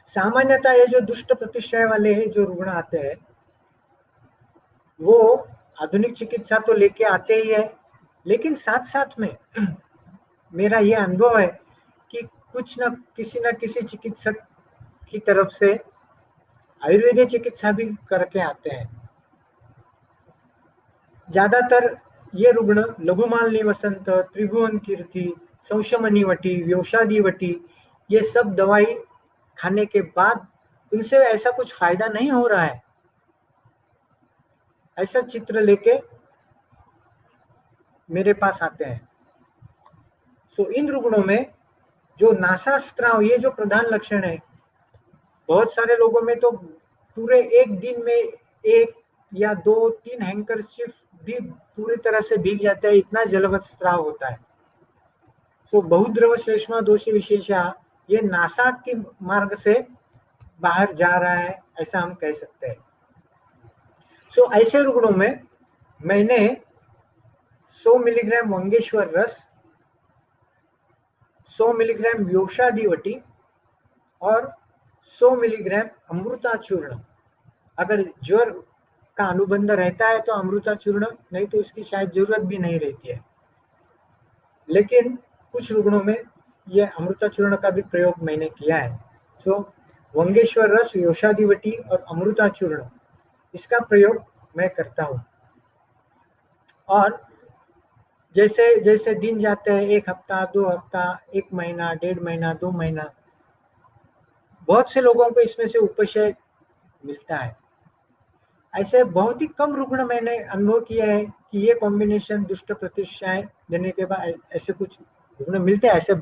सामान्यतः ये जो दुष्ट प्रतिश्याय वाले जो रुग्ण आते हैं, वो आधुनिक चिकित्सा तो लेके आते ही है, लेकिन साथ साथ में मेरा ये अनुभव है कि कुछ न किसी चिकित्सक की तरफ से आयुर्वेदिक चिकित्सा भी करके आते हैं। ज्यादातर ये रुग्ण लघुमाल निवसंत, त्रिभुवन कीर्ति, संशमनी वटी, व्यवसादी वटी, ये सब दवाई खाने के बाद उनसे ऐसा कुछ फायदा नहीं हो रहा है, ऐसा चित्र लेके मेरे पास आते हैं। सो इन रुग्णों में जो नासास्त्राव, ये जो प्रधान लक्षण है, बहुत सारे लोगों में तो पूरे एक दिन में 1 या 2-3 हैंकरचिफ भी पूरी तरह से भीग जाता है, इतना जलवत स्त्राव होता है। सो बहुद्रव श्लेष्मा दोष विशेषा ये नासा के मार्ग से बाहर जा रहा है, ऐसा हम कह सकते हैं। सो ऐसे रुग्णों में मैंने 100 मिलीग्राम वंगेश्वर रस, 100 मिलीग्राम व्योषादिवटी और 100 मिलीग्राम अमृता चूर्ण, अगर ज्वर का अनुबंध रहता है तो अमृता चूर्ण, नहीं तो इसकी शायद जरूरत भी नहीं रहती है, लेकिन कुछ रुग्णों में यह अमृता चूर्ण का भी प्रयोग मैंने किया है। सो वंगेश्वर रस, व्योषादिवटी और अमृता चूर्ण, इसका प्रयोग मैं करता हूँ। और जैसे जैसे दिन जाते हैं, 1 हफ्ता, 2 हफ्ता, 1 महीना, 1.5 महीना, 2 महीना, बहुत से लोगों को इसमें से उपशय मिलता है। ऐसे बहुत ही कम रुग्ण मैंने अनुभव किया है कि ये कॉम्बिनेशन दुष्ट प्रतिष्ठाएं देने के बाद ऐसे कुछ रुग्ण मिलते हैं। ऐसे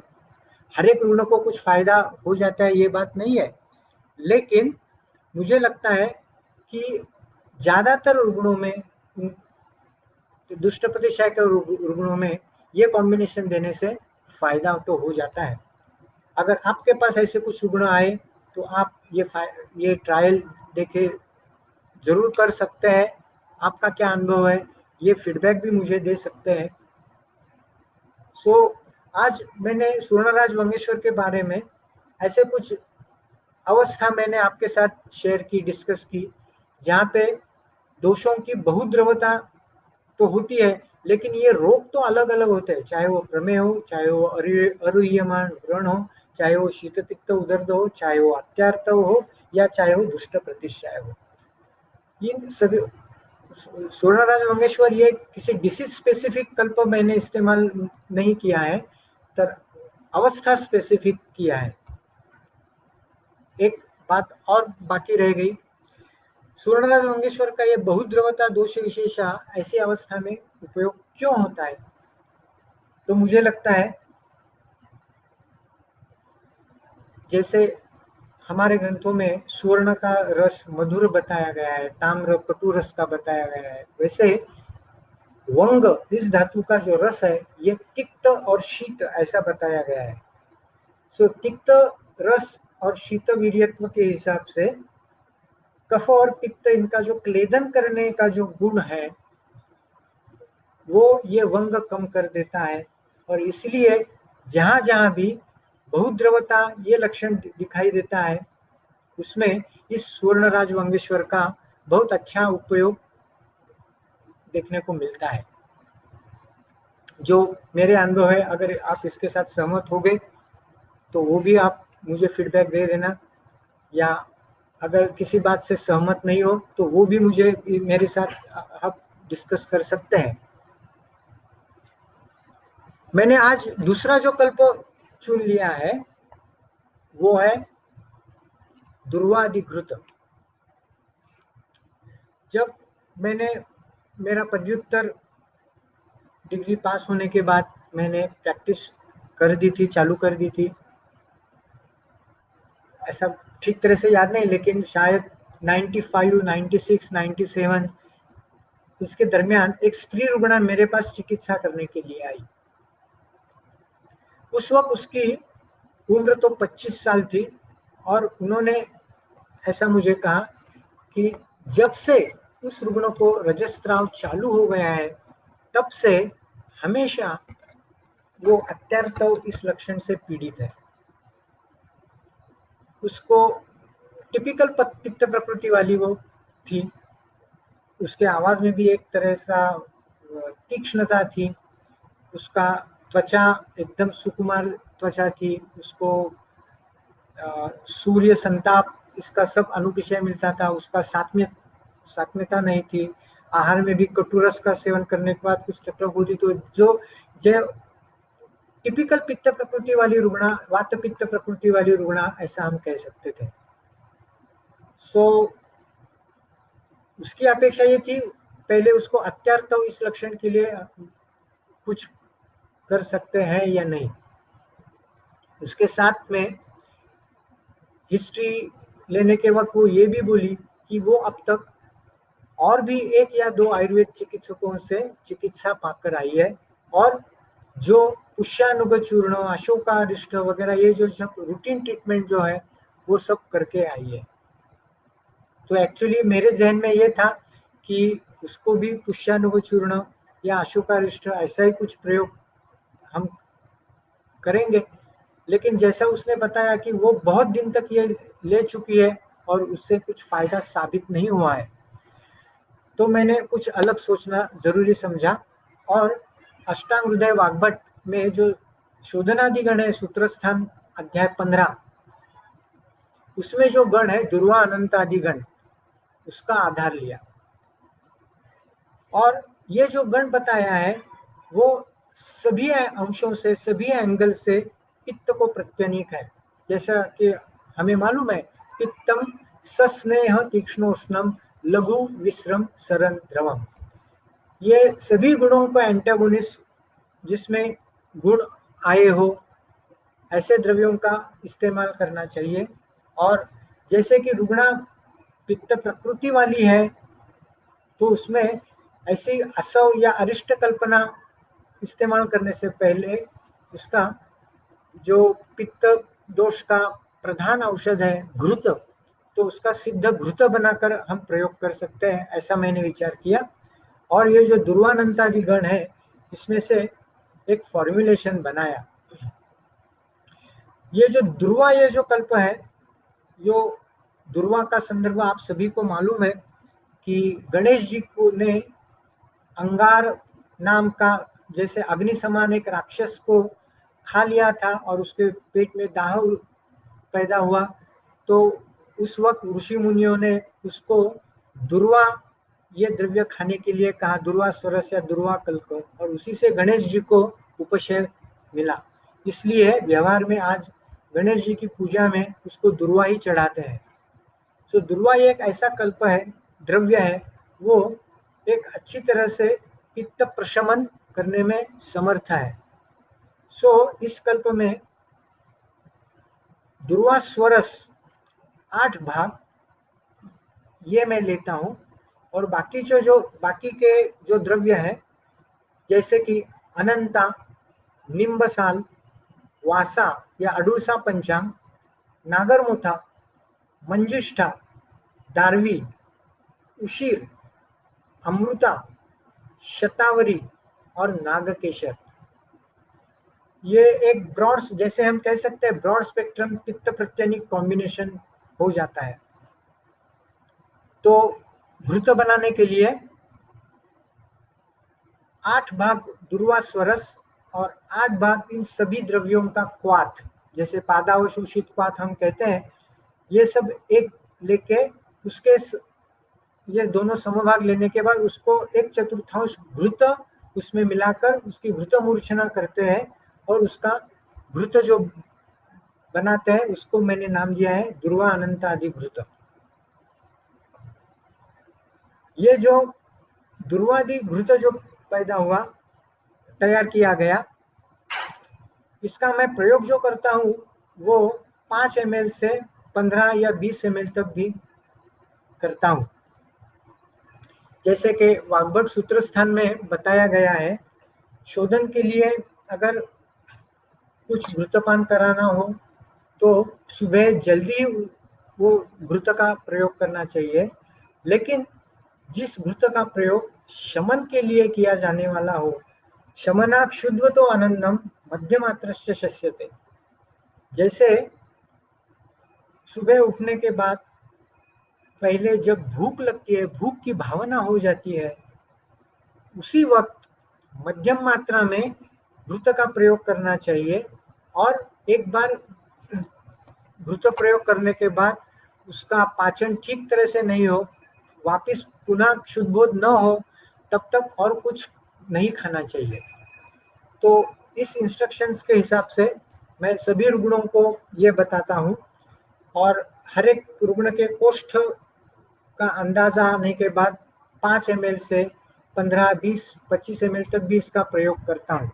हर एक रुग्ण को कुछ फायदा हो जाता है, ये बात नहीं है, लेकिन मुझे लगता है कि ज्यादातर रुग्णों में, दुष्ट प्रतिष्ठाय के रुग्णों में ये कॉम्बिनेशन देने से फायदा तो हो जाता है। अगर आपके पास ऐसे कुछ रुग्ण आए तो आप ये ट्रायल देखे जरूर कर सकते हैं। आपका क्या अनुभव है, ये फीडबैक भी मुझे दे सकते हैं। सो आज मैंने सुवर्णराज वंगेश्वर के बारे में ऐसे कुछ अवस्था मैंने आपके साथ शेयर की, डिस्कस की, जहाँ पे दोषों की बहुद्रवता तो होती है, लेकिन ये रोग तो अलग अलग होते हैं, चाहे वो प्रमेय हो, चाहे वो अरुह्यमान व्रण हो, चाहे वो शीत पित्त उदर्द हो, चाहे वो अत्यार्थ हो, या चाहे वो दुष्ट प्रतिष्ठाय हो। इन सभी सुवर्णराज वंगेश्वर ये किसी डिसीज स्पेसिफिक कल्प मैंने इस्तेमाल नहीं किया है, तर अवस्था स्पेसिफिक किया है। एक बात और बाकी रह गई, सुवर्णराज वंगेश्वर का ये बहुद्रवता दोष विशेषा ऐसी अवस्था में उपयोग क्यों होता है? तो मुझे लगता है जैसे हमारे ग्रंथों में सुवर्ण का रस मधुर बताया गया है, ताम्र कटु रस का बताया गया है, वैसे वंग इस धातु का जो रस है ये तिक्त और शीत ऐसा बताया गया है। सो तिक्त रस और शीत वीर्यत्व के हिसाब से कफ और पित्त, इनका जो क्लेदन करने का जो गुण है वो ये वंग कम कर देता है, और इसलिए जहां जहां भी बहुद्रवता ये लक्षण दिखाई देता है उसमें इस सुवर्णराज वंगेश्वर का बहुत अच्छा उपयोग देखने को मिलता है। जो मेरे अनुभव है, अगर आप इसके साथ सहमत हो गए तो वो भी आप मुझे फीडबैक दे देना, या अगर किसी बात से सहमत नहीं हो तो वो भी मुझे मेरे साथ आप डिस्कस कर सकते हैं। मैंने आज दूसरा जो कल्प चुन लिया है वो है दुर्वाधिकृत। जब मैंने मेरा पदव्युत्तर डिग्री पास होने के बाद मैंने प्रैक्टिस कर दी थी, चालू कर दी थी, ऐसा ठीक तरह से याद नहीं, लेकिन शायद 95, 96, 97 इसके दरमियान एक स्त्री रुग्ण मेरे पास चिकित्सा करने के लिए आई। उस वक्त उसकी उम्र तो 25 साल थी, और उन्होंने ऐसा मुझे कहा कि जब से उस रुग्ण को रजस्त्राव चालू हो गया है तब से हमेशा वो अत्यार्थ इस लक्षण से पीड़ित है। उसको टिपिकल पित्त प्रकृति वाली वो थी, उसके आवाज में भी एक तरह सा तीक्ष्णता थी, उसका त्वचा एकदम सुकुमार त्वचा थी, उसको सूर्य संताप इसका सब अनुविषय मिलता था, उसका सात्म्यता नहीं थी, आहार में भी कटुरस का सेवन करने के बाद कुछ तकलीफ होती, तो जो टिपिकल पित्त प्रकृति वाली रुग्णा, वात पित्त प्रकृति वाली रुग्णा ऐसा हम कह सकते थे। सो उसकी अपेक्षा ये थी पहले उसको अत्यार्थ इस लक्षण के लिए कुछ कर सकते हैं या नहीं। उसके साथ में हिस्ट्री लेने के वक्त वो ये भी बोली कि वो अब तक और भी 1 या 2 आयुर्वेद चिकित्सकों से चिकित्सा पाकर आई है, और जो पुष्यानुग चूर्ण, अशोकारिष्ट वगैरह ये जो सब रूटीन ट्रीटमेंट जो है वो सब करके आई है। तो एक्चुअली मेरे जहन में ये था कि उसको भी पुष्यानुग चूर्ण या अशोकारिष्ट ऐसा ही कुछ प्रयोग हम करेंगे, लेकिन जैसा उसने बताया कि वो बहुत दिन तक ये ले चुकी है और उससे कुछ फायदा साबित नहीं हुआ है, तो मैंने कुछ अलग सोचना जरूरी समझा। और अष्टांग हृदय वाग्भट में जो शोधनादिगण है, सूत्रस्थान अध्याय 15, उसमें जो गण है दुर्वा अनंत आदि गण, उसका आधार लिया। और ये जो गण बताया है वो सभी अंशों से, सभी एंगल से पित्त को प्रत्यनीक है। जैसा कि हमें मालूम है, पित्तम सस्नेह तीक्ष्णोष्णम लघु विश्रम सरन द्रवम, ये सभी गुणों का एंटागोनिस्ट, जिसमें गुण आए हो ऐसे द्रव्यों का इस्तेमाल करना चाहिए। और जैसे कि रुग्णा पित्त प्रकृति वाली है, तो उसमें ऐसी असव या अरिष्ट कल्पना इस्तेमाल करने से पहले उसका जो पित्त दोष का प्रधान औषध है घृत, तो उसका सिद्ध घृत बनाकर हम प्रयोग कर सकते हैं, ऐसा मैंने विचार किया। और ये जो दुर्वानंतादि गण है, इसमें से एक फॉर्मुलेशन बनाया। ये जो दुर्वा, ये जो कल्प है, जो दुर्वा का संदर्भ आप सभी को मालूम है कि गणेश जी को ने अंगार नाम का, जैसे अग्नि समान एक राक्षस को खा लिया था और उसके पेट में दाह पैदा हुआ, तो उस वक्त ऋषि मुनियों ने उसको दुर्वा ये द्रव्य खाने के लिए कहा, दुर्वा स्वरस या दुर्वा कल्प, और उसी से गणेश जी को उपशय मिला। इसलिए व्यवहार में आज गणेश जी की पूजा में उसको दुर्वा ही चढ़ाते हैं। तो दुर्वा एक ऐसा कल्प है, द्रव्य है, वो एक अच्छी तरह से पित्त प्रशमन करने में समर्थ है। इस कल्प में दुर्वा स्वरस 8 भाग ये मैं लेता हूं, और बाकी के जो द्रव्य है, जैसे कि अनंता, निम्बसाल, वासा या अडुसा पंचांग, नागरमुथा, मंजिष्ठा, दारवी, उशीर, अमृता, शतावरी और नागकेशर, ये एक ब्रॉड, जैसे हम कह सकते हैं ब्रॉड स्पेक्ट्रम पित्त प्रत्यनिक कॉम्बिनेशन हो जाता है। तो घृत बनाने के लिए 8 भाग दुर्वा स्वरस और 8 भाग इन सभी द्रव्यों का क्वाथ, जैसे पादावशोषित क्वाथ हम कहते हैं, ये सब एक लेके उसके ये दोनों समभाग लेने के बाद उसको 1/4 घृत उसमें मिलाकर उसकी घृत मूर्छना करते हैं, और उसका घृत जो बनाते हैं उसको मैंने नाम दिया है दुर्वा अनंत आदि घृत। ये जो दुर्वादि घृत जो पैदा हुआ, तैयार किया गया, इसका मैं प्रयोग जो करता हूँ वो 5 ml से 15 या 20 ml तक भी करता हूँ। जैसे कि वाग्भट सूत्रस्थान में बताया गया है, शोधन के लिए अगर कुछ घृतपान कराना हो तो सुबह जल्दी वो घृत का प्रयोग करना चाहिए, लेकिन जिस घृत का प्रयोग शमन के लिए किया जाने वाला हो, शमनात् शुद्ध तो अनन्नम मध्यमात्रस्य शस्यते, जैसे सुबह उठने के बाद पहले जब भूख लगती है, भूख की भावना हो जाती है, उसी वक्त मध्यम मात्रा में घृत का प्रयोग करना चाहिए। और एक बार घृत प्रयोग करने के बाद उसका पाचन ठीक तरह से नहीं हो, वापस पुनः शुद्ध बोध न हो, तब तक और कुछ नहीं खाना चाहिए। तो इस इंस्ट्रक्शंस के हिसाब से मैं सभी रुग्णों को ये बताता हूँ, और हर एक रुग्ण के कोष्ठ का अंदाजा आने के बाद 5 ml से 15, 20, 25 ml तक भी इसका प्रयोग करता हूँ।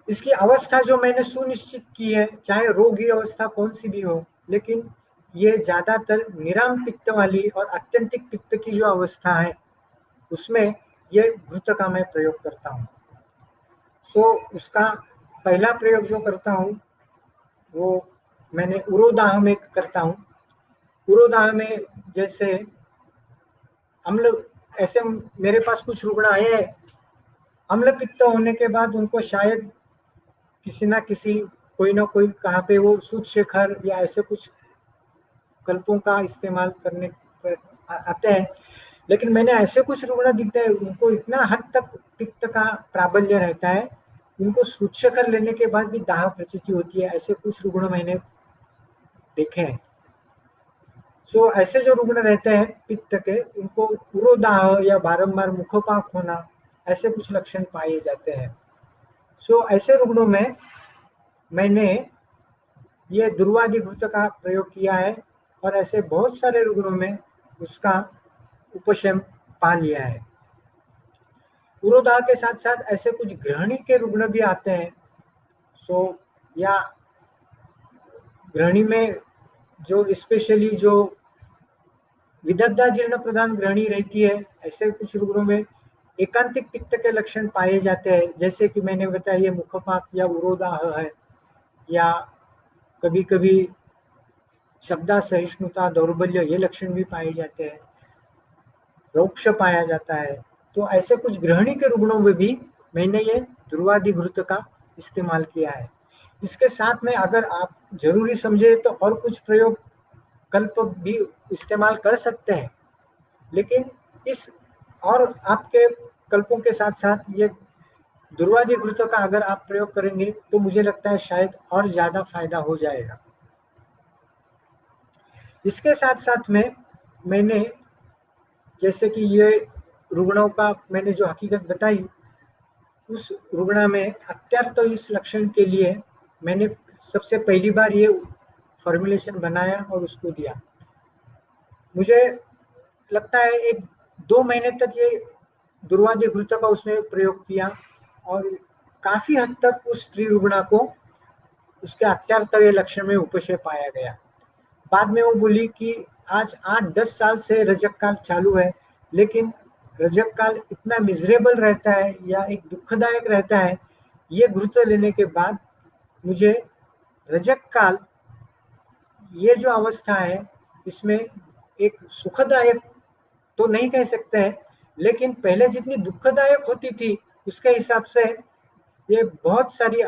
इसकी अवस्था जो मैंने सुनिश्चित की है, चाहे रोग की अवस्था कौन सी भी हो, लेकिन ये ज्यादातर निराम पित्त वाली और अत्यंतिक पित्त की जो अवस्था है उसमें ये घृत का मैं प्रयोग करता हूँ। सो उसका पहला प्रयोग जो करता हूँ वो मैंने उरोदाह में करता हूँ। उरोदाह में जैसे अम्ल, ऐसे मेरे पास कुछ रुग्ण आए हैं, अम्ल पित्त होने के बाद उनको शायद किसी ना किसी कोई ना कोई कहाँ पे वो सूत शेखर या ऐसे कुछ कल्पों का इस्तेमाल करने पर आते हैं। लेकिन मैंने ऐसे कुछ रुग्ण दिखते हैं उनको इतना हद तक पित्त का प्राबल्य रहता है, उनको सूत शेखर लेने के बाद भी दाह प्रचिति होती है। ऐसे कुछ रुग्ण मैंने देखे हैं। सो ऐसे जो रुग्ण रहते हैं पित्त के, उनको उरोदाह या बारंबार मुखपाक होना, ऐसे कुछ लक्षण पाए जाते हैं। सो ऐसे रुग्णों में मैंने ये दुर्वादि घृत का प्रयोग किया है और ऐसे बहुत सारे रुग्णों में उसका उपशम पा लिया है। उरोदाह के साथ साथ ऐसे कुछ ग्रहणी के रुग्ण भी आते हैं। सो या ग्रहणी में जो स्पेशली जो विदग्धा जीर्ण प्रधान ग्रहणी रहती है, ऐसे कुछ रुग्णों में एकांतिक पित्त के लक्षण पाए जाते हैं, जैसे कि मैंने बताया ये मुखपाक या उरोदाह है, या कभी कभी शब्दा सहिष्णुता दौर्बल्य ये लक्षण भी पाए जाते हैं, रोक्ष पाया जाता है। तो ऐसे कुछ ग्रहणी के रुग्णों में भी मैंने ये ध्रुवादि घृत का इस्तेमाल किया है। इसके साथ में अगर आप जरूरी समझे तो और कुछ प्रयोग कल्प भी इस्तेमाल कर सकते हैं, लेकिन इस और आपके कल्पों के साथ साथ ये ध्रुवादि घृत का अगर आप प्रयोग करेंगे तो मुझे लगता है शायद और ज्यादा फायदा हो जाएगा। इसके साथ साथ में मैंने जैसे कि ये रुग्णों का मैंने जो हकीकत बताई, उस रुग्ण में अत्यर्थ तो इस लक्षण के लिए मैंने सबसे पहली बार ये फॉर्मुलेशन बनाया और उसको दिया। मुझे लगता है 1-2 महीने तक ये दुर्वादि घृत का उसमें प्रयोग किया और काफी हद तक उस स्त्री रुग्ण को उसके अत्यर्थ ये लक्षण में उपशय पाया गया। बाद में वो बोली कि आज 8-10 साल से रजक काल चालू है, लेकिन रजक काल इतना मिजरेबल रहता है या एक दुखदायक रहता है, ये घृत लेने के बाद मुझे रजक काल ये जो अवस्था है इसमें एक सुखदायक तो नहीं कह सकते हैं, लेकिन पहले जितनी दुखदायक होती थी उसके हिसाब से ये बहुत सारी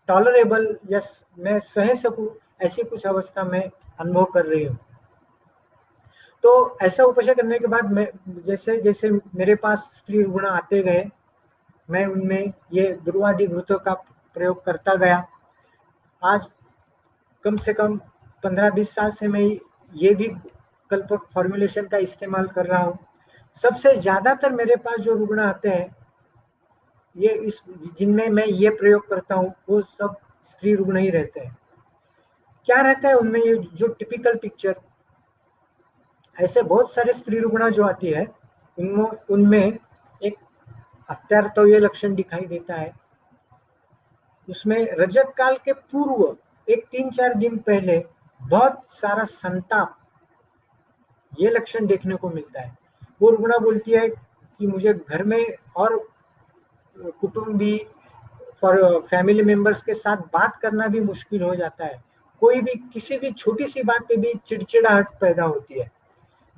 टॉलरेबल या मैं सह सकूं ऐसी कुछ अवस्था में अनुभव कर रही हूँ। तो ऐसा उपशय करने के बाद मैं जैसे जैसे मेरे पास स्त्री रुग्ण आते गए, मैं उनमें ये दुर्वादि घृतों का प्रयोग करता गया। आज कम से कम 15-20 साल से मैं ये भी कल्पक फॉर्मुलेशन का इस्तेमाल कर रहा हूँ। सबसे ज्यादातर मेरे पास जो रुग्ण आते हैं ये इस जिनमें मैं ये प्रयोग करता हूँ वो सब स्त्री रुग्ण ही रहते हैं। क्या रहता है उनमें, ये जो टिपिकल पिक्चर, ऐसे बहुत सारे स्त्री रुग्ण जो आती है उनमें एक अत्यर्थ ये लक्षण दिखाई देता है। उसमें रजत काल के पूर्व एक 3-4 दिन पहले बहुत सारा संताप ये लक्षण देखने को मिलता है। वो रुग्णा बोलती है कि मुझे घर में और कुटुंबी फॉर फैमिली मेंबर्स के साथ बात करना भी मुश्किल हो जाता है। कोई भी किसी भी छोटी सी बात पे भी चिड़चिड़ाहट पैदा होती है।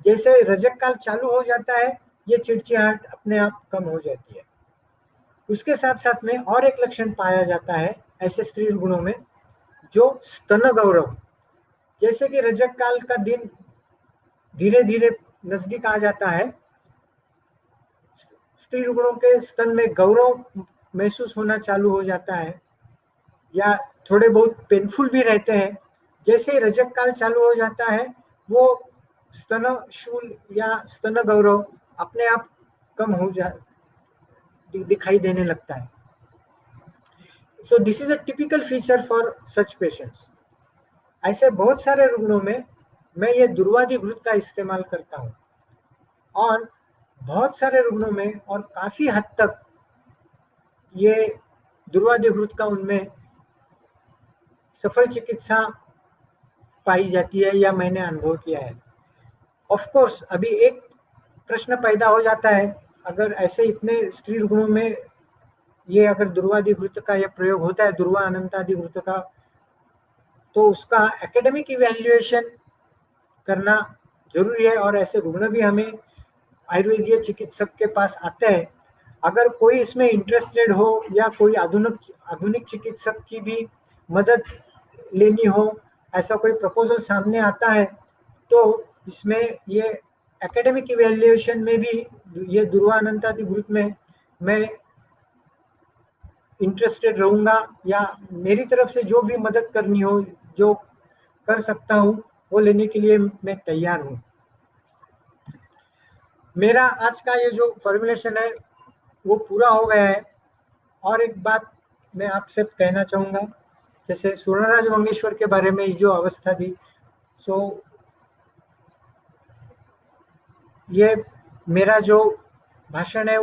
जैसे रजक काल चालू हो जाता है ये चिड़चिड़ाहट अपने आप कम हो जाती है। उसके साथ साथ में और एक लक्षण पाया जाता है ऐसे स्त्री रुग्णों में, जो स्तन गौरव, जैसे कि रजक काल का दिन धीरे धीरे नजदीक आ जाता है, स्त्री रुग्णों के स्तन में गौरव महसूस होना चालू हो जाता है या थोड़े बहुत पेनफुल भी रहते हैं। जैसे ही रजक काल चालू हो जाता है वो स्तन शूल या स्तन गौरव अपने आप कम हो जा दिखाई देने लगता है। So this is a typical feature for such patients. ऐसे बहुत सारे रुग्णों में मैं ये दुर्वादि घृत का इस्तेमाल करता हूँ और बहुत सारे रुग्णों में और काफी हद तक ये दुर्वादि घृत का उनमें सफल चिकित्सा पाई जाती है या मैंने अनुभव किया है। ऑफ कोर्स अभी एक प्रश्न पैदा हो जाता है, अगर ऐसे इतने स्त्री गुणों में ये अगर ध्रुवादिवृत्त का यह प्रयोग होता है, ध्रुवा अनंतादिवृत्त का, तो उसका एकेडमिक इवैल्यूएशन करना जरूरी है। और ऐसे रुग्ण भी हमें आयुर्वेदीय चिकित्सक के पास आते हैं। अगर कोई इसमें इंटरेस्टेड हो या कोई आधुनिक चिकित्सक की भी मदद लेनी हो, ऐसा कोई प्रपोजल सामने आता है, तो इसमें ये एकेडमिक इवैल्यूएशन में भी ये ध्रुवानंतादिवृत्त में मैं इंटरेस्टेड रहूंगा, या मेरी तरफ से जो भी मदद करनी हो, जो कर सकता हूँ, वो लेने के लिए मैं तैयार हूँ। मेरा आज का ये जो फॉर्मुलेशन है वो पूरा हो गया है। और एक बात मैं आपसे कहना चाहूँगा, जैसे सुवर्णराज वंगेश्वर के बारे में जो अवस्था थी, सो ये मेरा जो भाषण है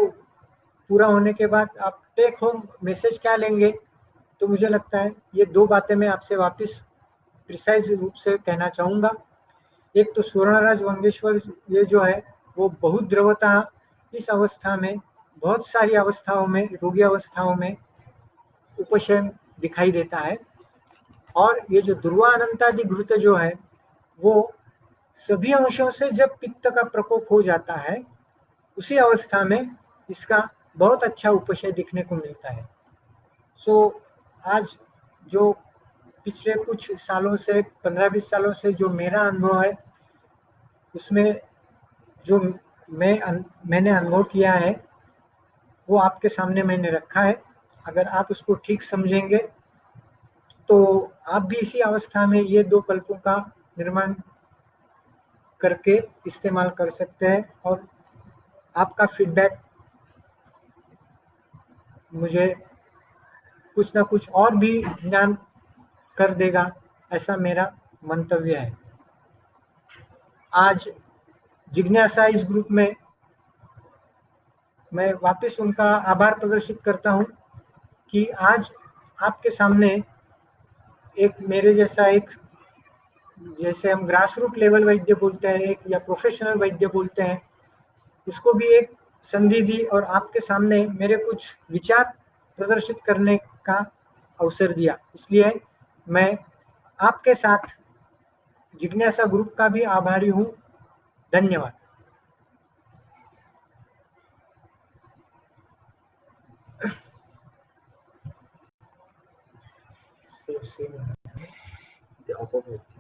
पूरा होने के बाद आप टेक होम मैसेज क्या लेंगे, तो मुझे लगता है ये दो बातें मैं आपसे वापस प्रिसाइज रूप से कहना चाहूँगा। एक तो सुवर्णराज वंगेश्वर ये जो है वो बहुत द्रवता इस अवस्था में, बहुत सारी अवस्थाओं में, रोगी अवस्थाओं में उपशम दिखाई देता है। और ये जो ध्रुवानंतादिघृत जो है वो सभी अंशों से जब पित्त का प्रकोप हो जाता है, उसी अवस्था में इसका बहुत अच्छा उपशय दिखने को मिलता है। सो आज जो पिछले कुछ सालों से 15-20 सालों से जो मेरा अनुभव है, उसमें जो मैंने अनुभव किया है वो आपके सामने मैंने रखा है। अगर आप उसको ठीक समझेंगे तो आप भी इसी अवस्था में ये दो कल्पों का निर्माण करके इस्तेमाल कर सकते हैं। और आपका फीडबैक मुझे कुछ ना कुछ और भी ज्ञान कर देगा, ऐसा मेरा मंतव्य है। आज जिज्ञासा इस ग्रुप में मैं वापस उनका आभार प्रदर्शित करता हूं कि आज आपके सामने एक मेरे जैसा एक, जैसे हम ग्रास रूट लेवल वैद्य बोलते हैं एक, या प्रोफेशनल वैद्य बोलते हैं, उसको भी एक संधि दी और आपके सामने मेरे कुछ विचार प्रदर्शित करने का अवसर दिया। इसलिए मैं आपके साथ जिज्ञासा ग्रुप का भी आभारी हूँ। धन्यवाद। ते आपोआप होतं.